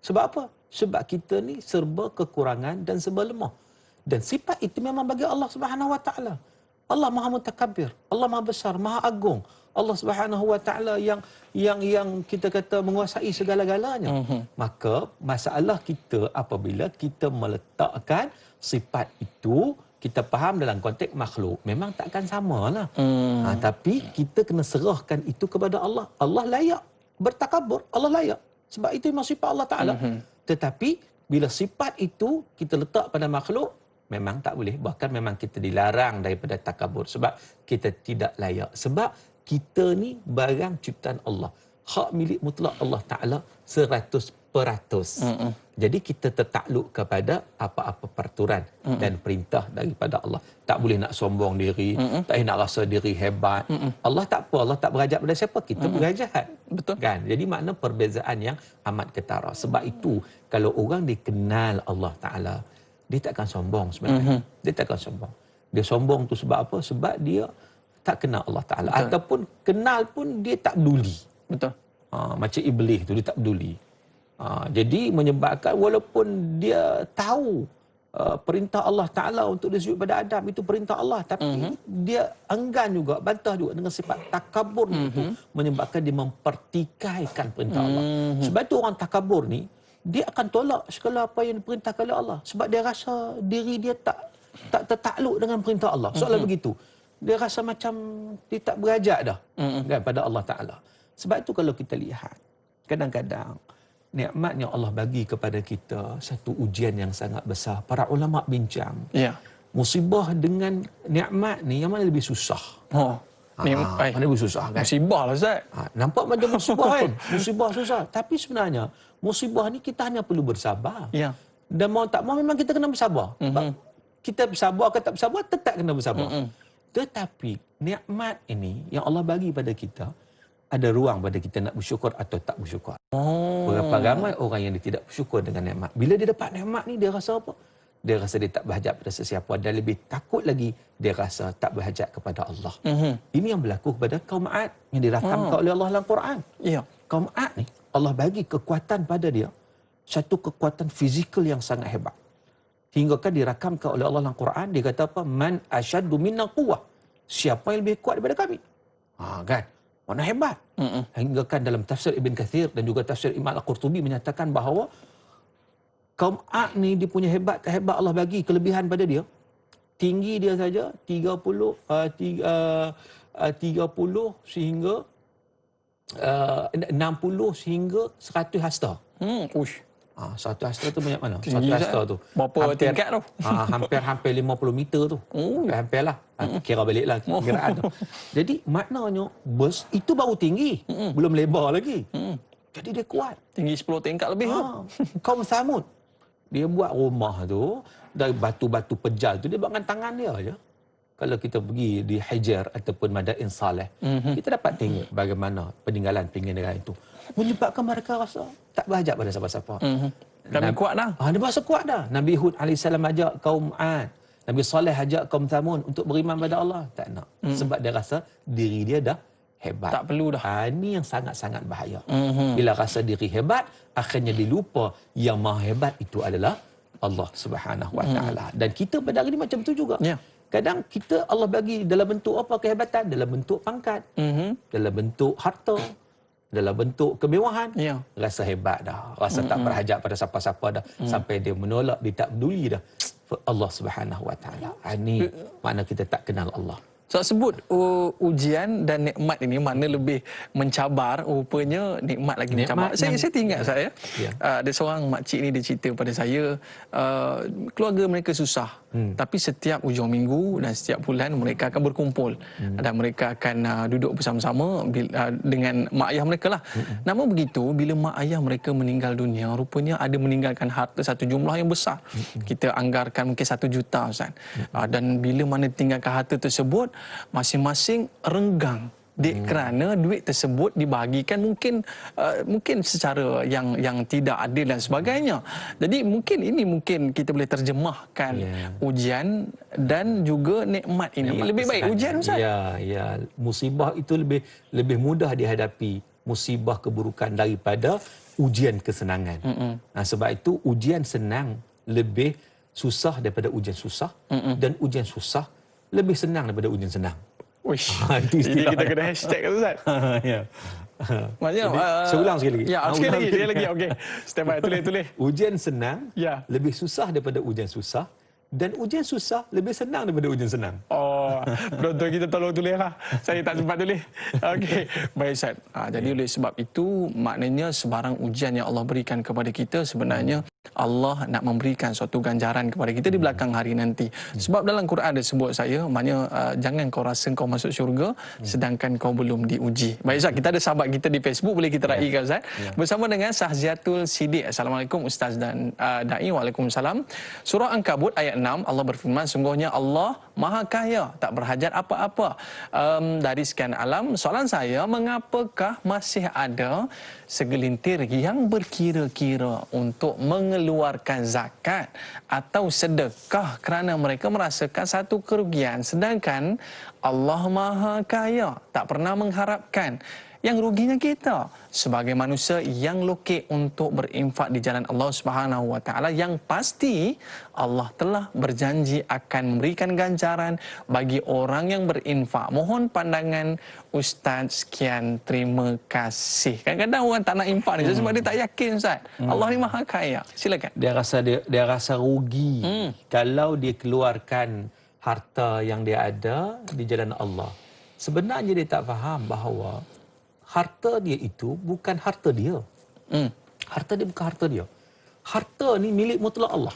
Sebab apa? Sebab kita ni serba kekurangan dan serba lemah. Dan sifat itu memang bagi Allah Subhanahu Wa Taala. Allah Maha Mutakabbir, Allah Maha Besar, Maha Agung. Allah Subhanahu Wa Taala yang kita kata menguasai segala-galanya. Maka masalah kita apabila kita meletakkan sifat itu, kita faham dalam konteks makhluk, memang takkan samalah. Tapi kita kena serahkan itu kepada Allah. Allah layak bertakabur, Allah layak. Sebab itu memang sifat Allah Taala. Tetapi bila sifat itu kita letak pada makhluk, memang tak boleh. Bahkan memang kita dilarang daripada takabur. Sebab kita tidak layak. Sebab kita ni barang ciptaan Allah. Hak milik mutlak Allah Ta'ala 100%. Jadi kita tertakluk kepada apa-apa peraturan dan perintah daripada Allah. Tak boleh nak sombong diri, tak boleh nak rasa diri hebat. Allah tak apa, Allah tak berhajat pada siapa, kita berhajat. Betul. Kan? Jadi makna perbezaan yang amat ketara. Sebab itu, kalau orang dikenal Allah Ta'ala, dia takkan sombong sebenarnya. Dia takkan sombong. Dia sombong tu sebab apa? Sebab dia tak kenal Allah Ta'ala. Betul. Ataupun kenal pun dia tak peduli. Betul. Macam iblis tu, dia tak peduli. Jadi menyebabkan walaupun dia tahu perintah Allah Ta'ala untuk dia sujud pada Adam, itu perintah Allah. Tapi dia enggan juga, bantah juga dengan sifat takabur itu. Menyebabkan dia mempertikaikan perintah Allah. Sebab itu orang takabur ni, dia akan tolak segala apa yang diperintahkan oleh Allah. Sebab dia rasa diri dia tak tertakluk dengan perintah Allah. Soalan begitu. Dia rasa macam dia tak berhajat dah kan, pada Allah Ta'ala. Sebab itu kalau kita lihat, kadang-kadang nikmat yang Allah bagi kepada kita satu ujian yang sangat besar. Para ulama bincang, musibah dengan nikmat ni yang mana lebih susah? Mana lebih susah kan? Musibah lah Ustaz. Nampak macam musibah kan? Musibah susah. Tapi sebenarnya musibah ni kita hanya perlu bersabar. Dan mau tak mau memang kita kena bersabar. Kita bersabar atau tak bersabar, tetap kena bersabar. Tetapi nikmat ini yang Allah bagi pada kita, ada ruang pada kita nak bersyukur atau tak bersyukur. Berapa ramai orang yang dia tidak bersyukur dengan nikmat. Bila dia dapat nikmat ni, dia rasa apa? dia rasa dia tak berhajat pada sesiapa, dan lebih takut lagi dia rasa tak berhajat kepada Allah. Ini yang berlaku kepada kaum Ad yang dirakamkan oleh Allah dalam Quran. Ya. Kaum Ad ni Allah bagi kekuatan pada dia, satu kekuatan fizikal yang sangat hebat. Hingga kan dirakamkan oleh Allah dalam Quran, dia kata apa? Man asyaddu minna quwwah. Siapa yang lebih kuat daripada kami? Kan? Mana hebat. Hingga kan dalam tafsir Ibn Kathir dan juga tafsir Imam Al-Qurtubi menyatakan bahawa kaum Ad ni dia punya hebat tak hebat, Allah bagi kelebihan pada dia. Tinggi dia saja 30 sehingga 60 sehingga 100 hasta. Uish. 100 hasta tu banyak mana? Tinggi 100 hasta tu. Berapa tingkat tu? Hampir 50 meter tu. Hampir lah. Kira balik lah kiraan tu. Jadi maknanya itu baru tinggi. Belum lebar lagi. Jadi dia kuat. Tinggi 10 tingkat lebih. Kaum Samud, dia buat rumah tu dari batu-batu pejal tu, dia buat dengan tangan dia aja. Kalau kita pergi di Hajar ataupun Madain Saleh, kita dapat tengok bagaimana peninggalan negara itu. Menyebabkan mereka rasa tak berhajat pada siapa-siapa. Kami kuat dah. Dia rasa kuat dah. Nabi Hud AS ajak kaum Ad. Nabi Saleh ajak kaum Thamud untuk beriman pada Allah. Tak nak. Sebab dia rasa diri dia dah hebat. Tak perlu dah. Ini yang sangat-sangat bahaya. Bila rasa diri hebat, akhirnya dilupa yang maha hebat itu adalah Allah Subhanahu Wa Taala. Dan kita pada hari ini macam tu juga. Ya. Kadang kita Allah bagi dalam bentuk apa kehebatan? Dalam bentuk pangkat, dalam bentuk harta, dalam bentuk kemewahan. Ya. Rasa hebat dah, rasa tak berhajat pada siapa-siapa dah, sampai dia menolak, dia tak peduli dah Allah Subhanahu Wa Taala. Ini makna kita tak kenal Allah. So, sebut ujian dan nikmat ini mana lebih mencabar, rupanya nikmat lagi mencabar. Saya teringat saya, ada seorang makcik ni dia cerita pada saya, keluarga mereka susah. Tapi setiap hujung minggu dan setiap bulan mereka akan berkumpul. Dan mereka akan duduk bersama-sama dengan mak ayah mereka lah. Namun begitu, bila mak ayah mereka meninggal dunia, rupanya ada meninggalkan harta satu jumlah yang besar. Kita anggarkan mungkin 1 juta, Ustaz. Dan bila mana tinggalkan harta tersebut, masing-masing renggang kerana duit tersebut dibahagikan mungkin secara yang tidak adil dan sebagainya. Jadi mungkin kita boleh terjemahkan ujian dan juga nikmat ini. Nikmat lebih baik ujian, Ustaz. Ya, musibah itu lebih mudah dihadapi, musibah keburukan, daripada ujian kesenangan. Sebab itu ujian senang lebih susah daripada ujian susah, dan ujian susah lebih senang daripada ujian senang. Uish. Ini kita kena hashtag kan, Ustaz? Ya. Maksudnya, saya ulang sekali lagi. Ya, sekali lagi. Okey. Step by, tulis. Ujian senang lebih susah daripada ujian susah, dan ujian susah lebih senang daripada ujian senang. Penonton kita tolong tulislah. Saya tak sempat tulis. Okey. Baik, Ustaz. Jadi oleh sebab itu, maknanya sebarang ujian yang Allah berikan kepada kita, sebenarnya Allah nak memberikan suatu ganjaran kepada kita di belakang hari nanti. Sebab dalam Quran ada sebut saya, maknanya jangan kau rasa kau masuk syurga sedangkan kau belum diuji. Baik, Ustaz, kita ada sahabat kita di Facebook, boleh kita raikan, Ustaz. Bersama dengan Sahziatul Sidik. Assalamualaikum Ustaz dan Da'i. Waalaikumsalam. Surah Ankabut ayat 6, Allah berfirman, sungguhnya Allah Maha Kaya, tak berhajat apa-apa dari sekian alam. Soalan saya, mengapakah masih ada segelintir yang berkira-kira untuk mengeluarkan zakat atau sedekah kerana mereka merasakan satu kerugian, sedangkan Allah Maha Kaya, tak pernah mengharapkan yang ruginya kita sebagai manusia yang lokek untuk berinfak di jalan Allah Subhanahu Wa Taala, yang pasti Allah telah berjanji akan memberikan ganjaran bagi orang yang berinfak. Mohon pandangan Ustaz. Sekian, terima kasih. Kadang-kadang orang tak nak infak ni sebab dia tak yakin, Ustaz. Allah ni Maha Kaya. Silakan. Dia rasa rugi kalau dia keluarkan harta yang dia ada di jalan Allah. Sebenarnya dia tak faham bahawa harta dia itu bukan harta dia. Harta dia bukan harta dia. Harta ni milik mutlak Allah.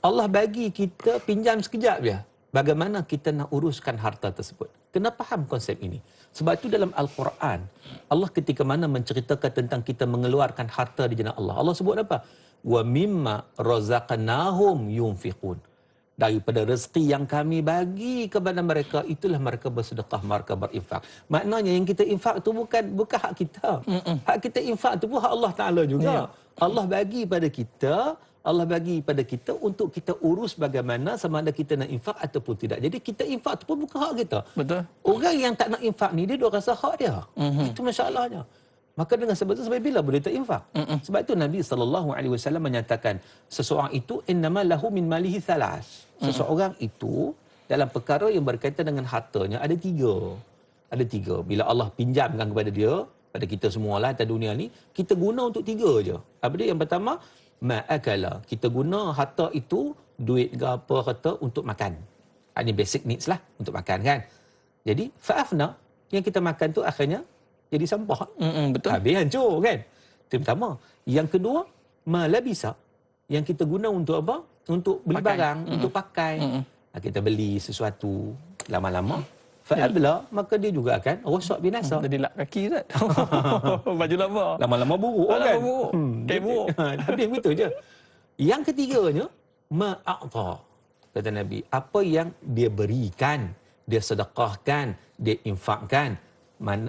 Allah bagi kita pinjam sekejap je. Bagaimana kita nak uruskan harta tersebut? Kena faham konsep ini. Sebab itu dalam Al-Quran, Allah ketika mana menceritakan tentang kita mengeluarkan harta di jalan Allah, Allah sebut apa? Wa mimma razaqnahum yunfiqun. Daripada rezeki yang kami bagi kepada mereka, itulah mereka bersedekah, mereka berinfak. Maknanya yang kita infak tu bukan hak kita. Hak kita infak tu pun hak Allah Ta'ala juga. Allah bagi pada kita, Allah bagi pada kita untuk kita urus bagaimana sama ada kita nak infak ataupun tidak. Jadi kita infak tu pun bukan hak kita. Betul. Orang yang tak nak infak ni dia rasa hak dia. Itu masalahnya. Maka dengan sebab itu sampai bila boleh tak infak? Sebab itu Nabi SAW menyatakan seseorang itu innama lahu min malihi thalas. Seseorang itu dalam perkara yang berkaitan dengan hartanya ada tiga. Ada tiga. Bila Allah pinjamkan kepada dia, pada kita semualah atas dunia ni, kita guna untuk tiga je. Apa dia? Yang pertama, ma'akala. Kita guna harta itu, duit ke apa harta untuk makan. Ini basic needs lah untuk makan kan. Jadi, fa'afna, yang kita makan tu akhirnya jadi sampah. Betul. Habis hancur kan. Itu yang pertama. Yang kedua, malabisa. Yang kita guna untuk apa? Untuk beli barang, untuk pakai. Kita beli sesuatu lama-lama. Fa'abla, maka dia juga akan rosak binasa. Jadi lap kaki Ustaz. Baju lama. Lama-lama buruk kan. Lama buruk. Kayak buruk. Habis begitu je. Yang ketiganya, ma'a'ta. Kata Nabi, apa yang dia berikan, dia sedekahkan, dia infakkan,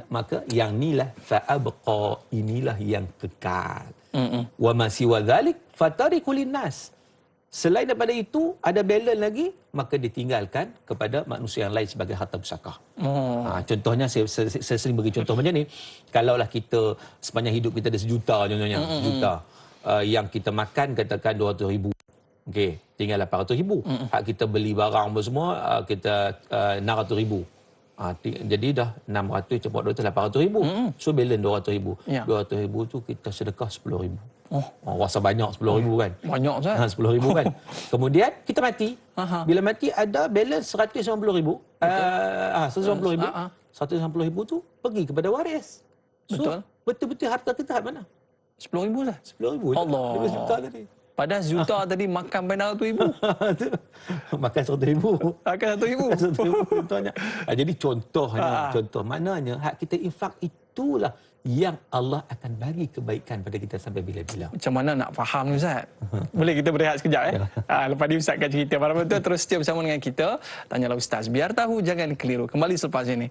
maka yang inilah fa'abqa, inilah yang kekal. Wa ma siwa dhalik fatariku linnas. Selain daripada itu, ada balance lagi, maka ditinggalkan kepada manusia yang lain sebagai harta pusaka. Contohnya, saya sering bagi contoh macam ni. Kalaulah kita, sepanjang hidup kita ada sejuta contohnya, sejuta. Yang kita makan katakan 200,000. Okey, tinggal 800,000. Hak kita beli barang apa semua, kita 600,000. Jadi dah 600 cepat 200, 800,000. So balance 200,000. 200,000 tu kita sedekah 10,000. Rasa banyak 10,000 kan? Banyak Ustaz. 10,000 kan? Kemudian kita mati. Bila mati ada balance 190,000. 190,000. 190,000 tu pergi kepada waris. Betul. Betul-betul harta kita mana? 10,000 Ustaz. 10,000. Allah. 5 juta tadi. Padahal juta tadi makan benar 100,000. Makan 100,000. Makan 100,000. Contohnya. Jadi contoh maknanya hak kita infak itulah yang Allah akan bagi kebaikan pada kita sampai bila-bila. Macam mana nak faham ni Ustaz? Boleh kita berehat sekejap lepas ni Ustaz akan cerita. Para penonton terus setia bersama dengan kita. Tanyalah Ustaz, biar tahu jangan keliru. Kembali selepas ini.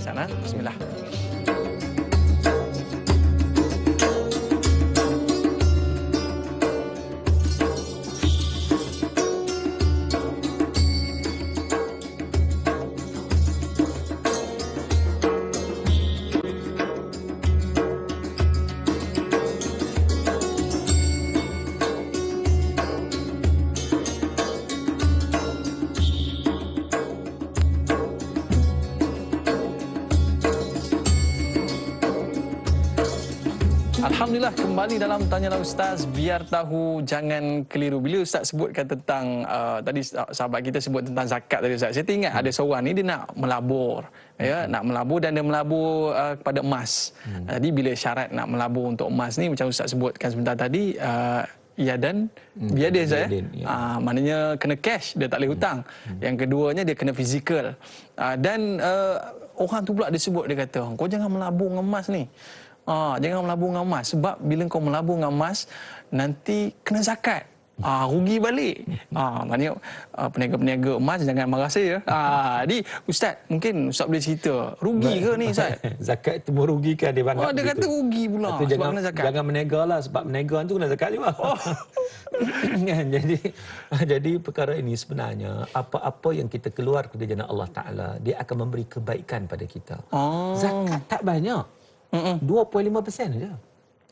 Sana, bismillah. Alhamdulillah, kembali dalam Tanyalah Ustaz, biar tahu jangan keliru. Bila Ustaz sebutkan tentang tadi sahabat kita sebut tentang zakat tadi Ustaz, saya teringat ada seorang ni dia nak melabur, nak melabur dan dia melabur kepada emas. Jadi bila syarat nak melabur untuk emas ni macam Ustaz sebutkan sebentar tadi, ya dan biadin saya. Maknanya kena cash, dia tak boleh hutang. Yang keduanya dia kena fizikal. Dan orang tu pula dia sebut, dia kata, kau jangan melabur dengan emas ni. Jangan melabur dengan emas. Sebab bila kau melabur dengan emas, nanti kena zakat. Rugi balik. Maknanya peniaga-peniaga emas jangan marah saya. Jadi Ustaz, mungkin Ustaz boleh cerita, rugi ke ni Ustaz? Zakat tu merugikan dia banget. Dia kata rugi pula sebab jangan, kena zakat. Jangan menega lah, sebab menega tu kena zakat juga. Jadi perkara ini sebenarnya apa-apa yang kita keluar dari jalan Allah Ta'ala, dia akan memberi kebaikan pada kita. Zakat tak banyak. 2.5% saja.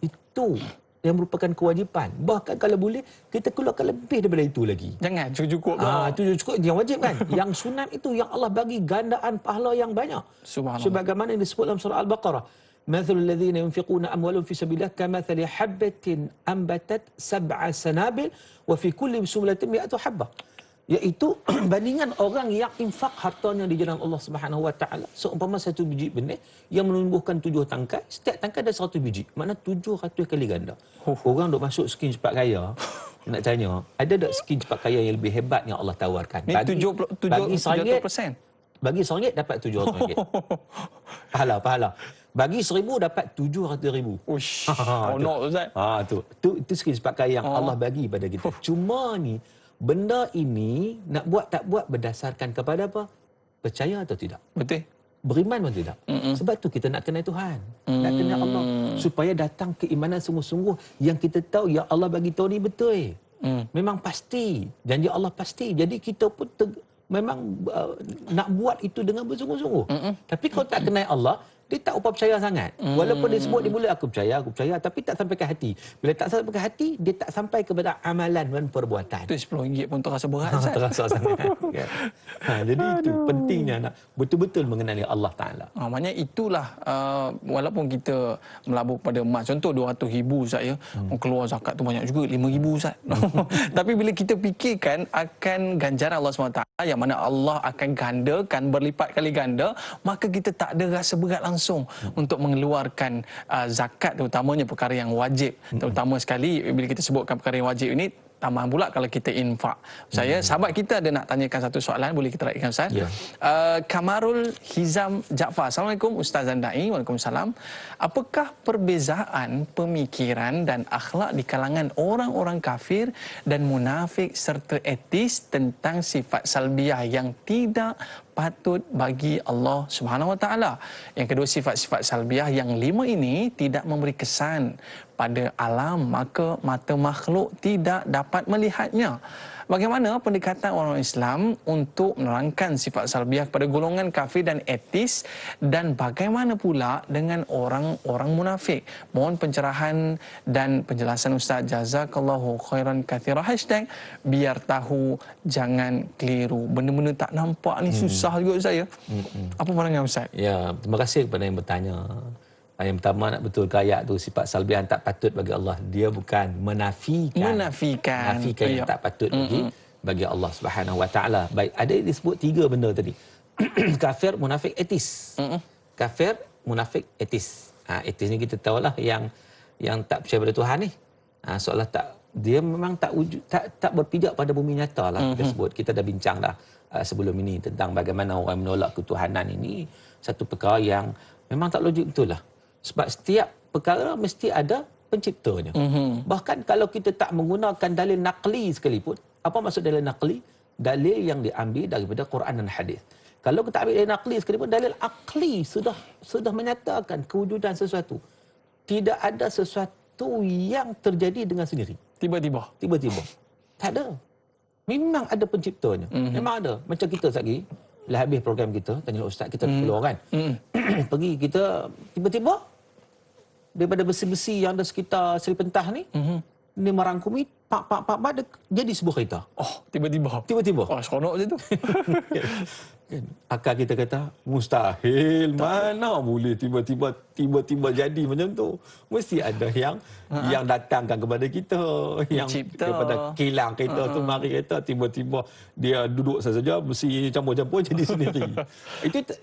Itu yang merupakan kewajipan. Bahkan kalau boleh, kita keluarkan lebih daripada itu lagi. Jangan cukup. Itu cukup, yang wajib kan. Yang sunat itu yang Allah bagi gandaan pahala yang banyak. Subhanallah. Sebagaimana yang disebut dalam surah Al-Baqarah. Mathalul ladzina yunfiquna amwalahum fi sabilillah kamathali habbatin ambatat sab'a sanabil wa fi kulli sumbulatin mi'atu habbah. Iaitu bandingan orang yang infak hartanya di jalan Allah Subhanahu Wa Taala seumpama satu biji benih yang menumbuhkan 7 tangkai, setiap tangkai ada 100 biji. Makna 700 kali ganda. Orang duk masuk skin cepat kaya. nak tanya, ada tak skim cepat kaya yang lebih hebat yang Allah tawarkan? Ni 70%. Bagi RM1 dapat RM700. Pahala. Bagi RM1,000 dapat RM700,000. Uish. Honor Ustaz. Tu skim cepat kaya yang Allah bagi pada kita. Cuma ni, benda ini nak buat tak buat berdasarkan kepada apa? Percaya atau tidak? Betul. Beriman atau tidak? Sebab tu kita nak kenal Tuhan. Nak kenal Allah. Supaya datang keimanan sungguh-sungguh yang kita tahu yang Allah bagi tahu ni betul. Memang pasti. Janji Allah pasti. Jadi kita pun memang nak buat itu dengan bersungguh-sungguh. Tapi kalau tak kenal Allah, dia tak upah percaya sangat. Walaupun dia sebut di mulut, aku percaya, tapi tak sampai ke hati. Bila tak sampai ke hati, dia tak sampai kepada amalan dan perbuatan. Tu RM10 pun terasa berat, Ustaz. Terasa sangat. Jadi itu pentingnya nak betul-betul mengenali Allah Ta'ala. Maknanya itulah, walaupun kita melabur pada emas, contoh RM200,000 Ustaz ya, keluar zakat tu banyak juga, RM5,000 Ustaz. Tapi bila kita fikirkan akan ganjaran Allah SWT, yang mana Allah akan gandakan berlipat kali ganda, maka kita tak ada rasa berat langsung untuk mengeluarkan zakat, terutamanya perkara yang wajib. Terutama sekali bila kita sebutkan perkara yang wajib ini, tambahan pula kalau kita infak. Saya, sahabat kita ada nak tanyakan satu soalan, boleh kita raihkan Ustaz? Ya. Kamarul Hizam Jaafar. Assalamualaikum Ustaz Zandai. Waalaikumsalam. Apakah perbezaan pemikiran dan akhlak di kalangan orang-orang kafir dan munafik serta etis tentang sifat salbiah yang tidak patut bagi Allah Subhanahu Wa Taala? Yang kedua, sifat-sifat salbiah yang 5 ini tidak memberi kesan pada alam, maka mata makhluk tidak dapat melihatnya. Bagaimana pendekatan orang Islam untuk menerangkan sifat salbiah kepada golongan kafir dan etis, dan bagaimana pula dengan orang-orang munafik? Mohon pencerahan dan penjelasan Ustaz. Jazakallahu khairan katsira. #biar tahu jangan keliru. Benda-benda tak nampak ni susah juga Ustaz ya. Apa pandangan Ustaz? Ya, terima kasih kepada yang bertanya. Yang pertama, nak betulkan ayat tu, sifat salbiah tak patut bagi Allah. Dia bukan menafikan yang tak patut bagi Allah Subhanahu Wa Taala. Baik, ada disebut 3 benda tadi. Kafir, munafik, etis. Kafir, munafik, etis. Etis ni kita tahulah yang tak percaya pada Tuhan ni. Seolah dia memang tak berpijak pada bumi nyata lah. Kita dah bincang dah sebelum ini tentang bagaimana orang menolak ketuhanan ini. Satu perkara yang memang tak logik betul lah. Sebab setiap perkara mesti ada penciptanya. Bahkan kalau kita tak menggunakan dalil naqli sekalipun. Apa maksud dalil naqli? Dalil yang diambil daripada Quran dan hadis. Kalau kita ambil dalil naqli sekalipun, dalil akli sudah menyatakan kewujudan sesuatu. Tidak ada sesuatu yang terjadi dengan sendiri. Tiba-tiba. Tak ada. Memang ada penciptanya. Memang ada. Macam kita lagi, bila habis program kita, tanya ustaz kita keluar kan. Pergi kita tiba-tiba daripada besi-besi yang ada sekitar Seri Pentah ni, ni merangkumi pak jadi sebuah kereta. Oh, tiba-tiba. Oh, seronok je tu. Akal kita kata mustahil, mana boleh tiba-tiba jadi macam tu. Mesti ada yang datangkan kepada kita, yang cipta. Kepada kilang kereta tu, mari kereta tiba-tiba dia duduk saja besi campur-campur jadi sendiri.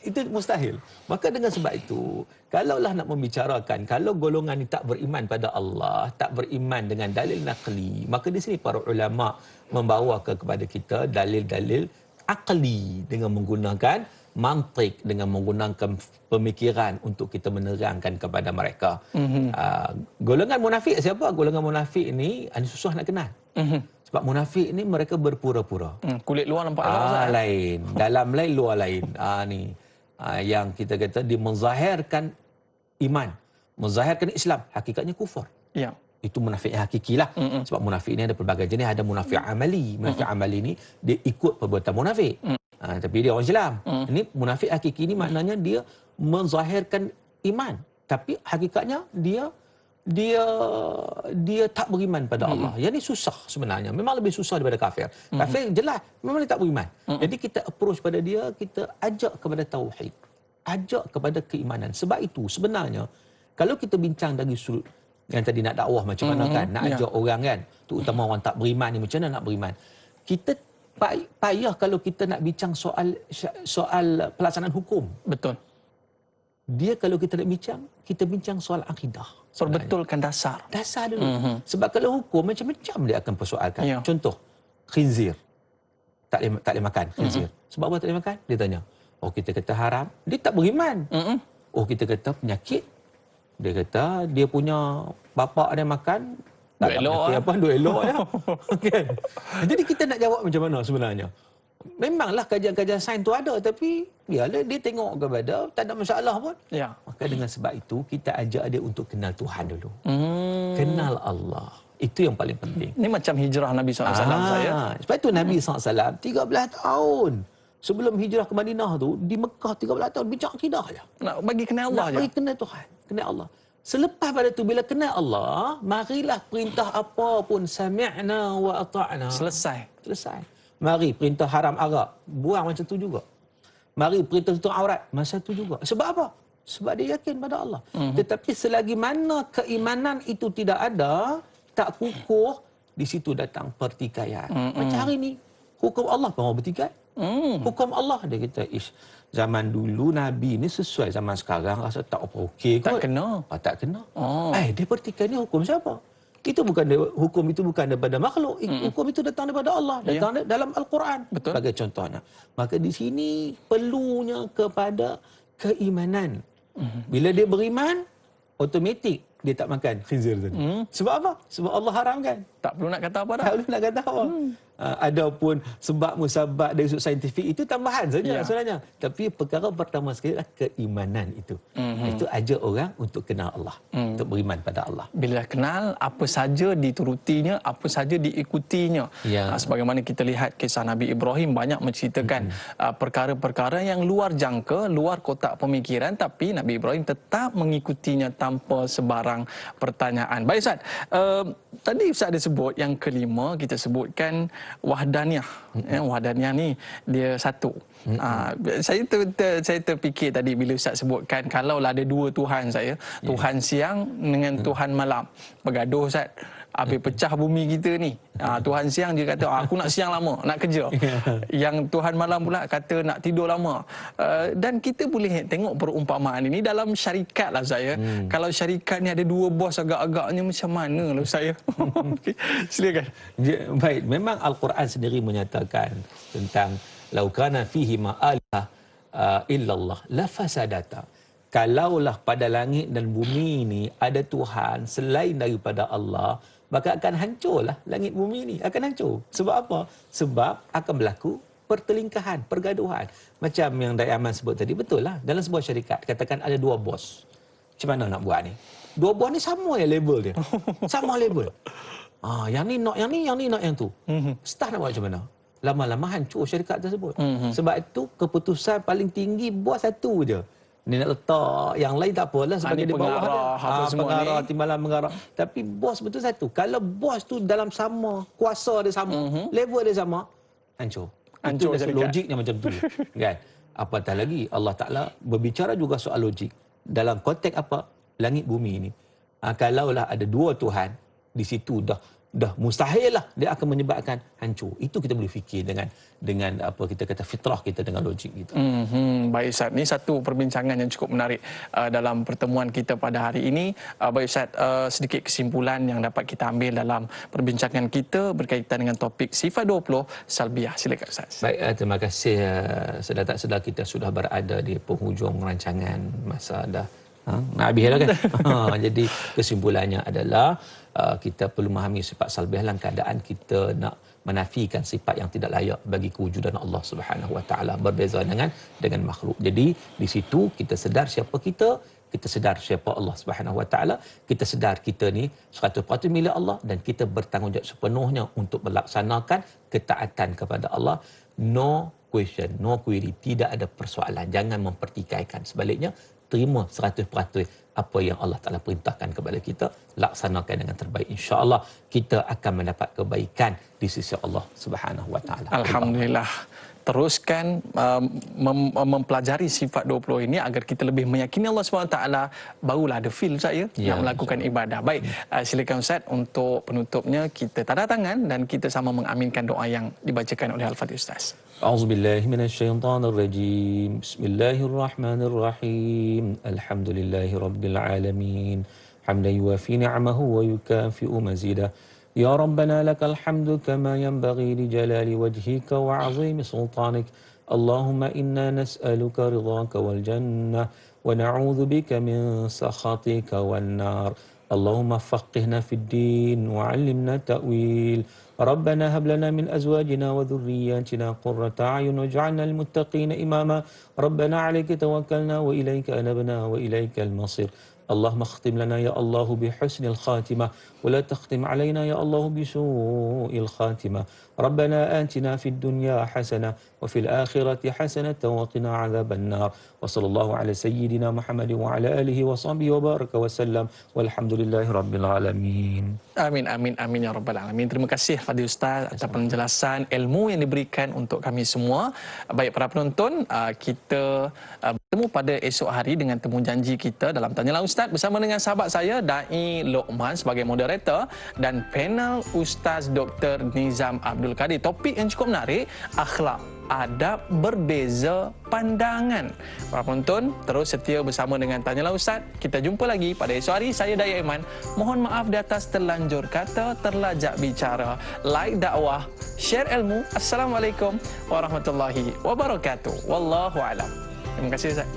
itu mustahil. Maka dengan sebab itu, kalaulah nak membicarakan, kalau golongan ni tak beriman pada Allah, tak beriman dengan dalil naqli, maka di sini para ulama membawa kepada kita dalil-dalil akli dengan menggunakan mantik, dengan menggunakan pemikiran untuk kita menerangkan kepada mereka. Golongan munafik siapa? Golongan munafik ini susah nak kenal. Sebab munafik ni mereka berpura-pura. Kulit luar nampak elok. Lain. Dalam lain, luar lain. Ni. Yang kita kata dia menzahirkan iman, menzahirkan Islam, hakikatnya kufur. Ya. Itu munafik yang hakiki lah. Sebab munafik ni ada pelbagai jenis. Ada munafik amali. Munafik amali ni dia ikut perbuatan munafik. Tapi dia orang Islam. Ini munafik hakiki ni maknanya dia menzahirkan iman, tapi hakikatnya dia tak beriman pada Allah. Yang ni susah sebenarnya. Memang lebih susah daripada kafir. Kafir jelas memang dia tak beriman. Jadi kita approach pada dia, kita ajak kepada tauhid, ajak kepada keimanan. Sebab itu sebenarnya kalau kita bincang dari sudut yang tadi nak dakwah macam mana kan, nak ajak orang kan, terutama orang tak beriman ni, macam mana nak beriman. Kita payah kalau kita nak bincang soal pelaksanaan hukum. Betul. dia kalau kita nak bincang, kita bincang soal akidah. Perbetulkan dasar. Dasar dulu. Sebab kalau hukum macam-macam dia akan persoalkan. Ya. Contoh, khinzir. Tak boleh makan khinzir. Sebab apa tak boleh makan? Dia tanya. Oh, kita kata haram. Dia tak beriman. Oh, kita kata penyakit. Dia kata dia punya bapa dia makan. Tak elok apa, duk elok ya. Kan? Jadi kita nak jawab macam mana sebenarnya? Memanglah kajian-kajian sains tu ada, tapi biarlah dia tengok kepada, tak ada masalah pun. Ya. Maka dengan sebab itu, kita ajak dia untuk kenal Tuhan dulu. Kenal Allah. Itu yang paling penting. Ini macam hijrah Nabi SAW saya. Sebab itu Nabi SAW 13 tahun sebelum hijrah ke Madinah tu, di Mekah 13 tahun bincang akidah je. Nak bagi kenal Allah je. Nak bagi kenal Tuhan, kenal Allah. Selepas pada tu bila kenal Allah, marilah perintah apa pun sami'na wa ata'na. Selesai. Mari perintah haram arak, buang macam tu juga. Mari perintah tutup aurat, masa tu juga. Sebab apa? Sebab dia yakin pada Allah. Tetapi selagi mana keimanan itu tidak ada, tak kukuh, di situ datang pertikaian. Macam hari ni, hukum Allah pun orang bertikai. Hukum Allah, dia kata, zaman dulu Nabi ni sesuai zaman sekarang, rasa tak apa okey kot. Tak kena. Tak kena. Dia pertikai ni hukum siapa? Hukum itu bukan daripada makhluk. Hukum itu datang daripada Allah, datang dalam Al-Quran. Betul. Sebagai contohnya. Maka di sini perlunya kepada keimanan. Bila dia beriman, automatik dia tak makan khinzir tadi. Sebab apa? Sebab Allah haramkan. Tak perlu nak kata apa dah. Tak perlu nak kata apa. Adapun sebab musabab dari sudut saintifik itu tambahan saja sebenarnya. Tapi perkara pertama sekali adalah keimanan itu. Itu ajak orang untuk kenal Allah, untuk beriman pada Allah. Bila kenal, apa saja diturutinya, apa saja diikutinya. Sebagaimana kita lihat kisah Nabi Ibrahim banyak menceritakan perkara-perkara yang luar jangka, luar kotak pemikiran, tapi Nabi Ibrahim tetap mengikutinya tanpa sebarang pertanyaan. Baik Ustaz, tadi Ustaz ada sebut yang kelima, kita sebutkan wahdaniyah. Wahdaniyah ni dia satu. Saya terfikir tadi bila Ustaz sebutkan kalaulah ada dua Tuhan saya, Tuhan siang dengan Tuhan malam. Bergaduh Ustaz. Habis pecah bumi kita ni. Tuhan siang dia kata aku nak siang lama, nak kerja. Yang Tuhan malam pula kata nak tidur lama. Dan kita boleh tengok perumpamaan ini dalam syarikat lah saya. Kalau syarikat ni ada dua bos agak-agaknya macam mana lah saya. Silakan. Baik, memang Al-Quran sendiri menyatakan tentang laukana fihi ma'alah illallah la fasadata. Kalaulah pada langit dan bumi ini ada Tuhan selain daripada Allah, maka akan hancurlah langit bumi ini, akan hancur. Sebab apa? Sebab akan berlaku pertelingkahan, pergaduhan. Macam yang Daik Aman sebut tadi, betul lah. Dalam sebuah syarikat, katakan ada dua bos. Macam mana nak buat ni? Dua bos ni sama ya level dia. Sama level. Yang ni nak yang ni, yang ni nak yang tu. Staff nak buat macam mana? Lama-lama hancur syarikat tersebut. Sebab itu keputusan paling tinggi bos satu je. Dia nak letak yang lain tak apalah sebagai di bawah dia. Pengarah, timbalan mengarah. Tapi bos betul satu. Kalau bos tu dalam sama, kuasa dia sama, level dia sama, hancur. Itu logiknya macam tu. Kan? Apatah lagi Allah Ta'ala berbicara juga soal logik. Dalam konteks apa? Langit bumi ini. Kalaulah ada dua Tuhan, di situ dah mustahil lah dia akan menyebabkan hancur. Itu kita boleh fikir dengan apa kita kata fitrah kita, dengan logik kita. Baik Ustaz, ni satu perbincangan yang cukup menarik dalam pertemuan kita pada hari ini. Baik Ustaz, sedikit kesimpulan yang dapat kita ambil dalam perbincangan kita berkaitan dengan topik sifat 20 salbiah. Silakan Ustaz. Baik, terima kasih. Sedar tak sedar kita sudah berada di penghujung rancangan, masa dah nak habis dah kan. Jadi kesimpulannya adalah kita perlu memahami sifat salbiah dalam keadaan kita nak menafikan sifat yang tidak layak bagi kewujudan Allah Subhanahu Wa Taala, berbeza dengan makhluk. Jadi di situ kita sedar siapa kita sedar siapa Allah Subhanahu Wa Taala, kita sedar kita ni 100% milik Allah dan kita bertanggungjawab sepenuhnya untuk melaksanakan ketaatan kepada Allah. No question, no query, tidak ada persoalan, jangan mempertikaikan. Sebaliknya, terima 100% apa yang Allah Ta'ala perintahkan kepada kita, laksanakan dengan terbaik. InsyaAllah kita akan mendapat kebaikan di sisi Allah Subhanahu Wa Ta'ala. Alhamdulillah. teruskan mempelajari sifat 20 ini agar kita lebih meyakini Allah SWT, barulah ada feel saya nak melakukan ibadah. Baik, silakan Ustaz untuk penutupnya kita tanda tangan dan kita sama mengaminkan doa yang dibacakan oleh Al-Fatih Ustaz. A'udzubillahi minasyaitonirrajim. Bismillahirrahmanirrahim. Alhamdulillahi rabbil alamin. Hamdan yuwafi ni'amahu wa yukafi'u mazidah. Ya Rabbana lakal hamdu kama yanbaghi li jalali wajhika wa 'azimi sultanik. Allahumma inna nas'aluka ridhaka wal jannah wa na'udzu bika min sakhatika wan nar. Allahumma faqihna fid din wa 'allimna ta'wil. ربنا هب لنا من أزواجنا وذرياتنا قرة أعين واجعلنا للمتقين إماما ربنا عليك توكلنا وإليك أنبنا وإليك المصير اللهم اختم لنا يا الله بحسن الخاتمة ولا تختم علينا يا الله بسوء الخاتمة ربنا آتنا في الدنيا حسنة وفي الآخرة حسنة وقنا عذاب النار وصلى الله على سيدنا محمد وعلى آله وصحبه وبارك وسلم والحمد لله رب العالمين. Amin, amin, amin ya Rabbal Alamin. Terima kasih Fadil Ustaz atas penjelasan ilmu yang diberikan untuk kami semua. Baik para penonton, kita bertemu pada esok hari dengan temu janji kita dalam Tanyalah Ustaz bersama dengan sahabat saya Dai Lokman sebagai moderator dan panel Ustaz Dr. Nizam Abdul Kadir. Topik yang cukup menarik, akhlak, adab, berbeza pandangan. Para penonton, terus setia bersama dengan Tanyalah Ustaz. Kita jumpa lagi pada esok hari. Saya Daya Iman. Mohon maaf di atas terlanjur kata, terlajak bicara. Like dakwah, share ilmu. Assalamualaikum warahmatullahi wabarakatuh. Wallahu a'lam. Terima kasih Ustaz.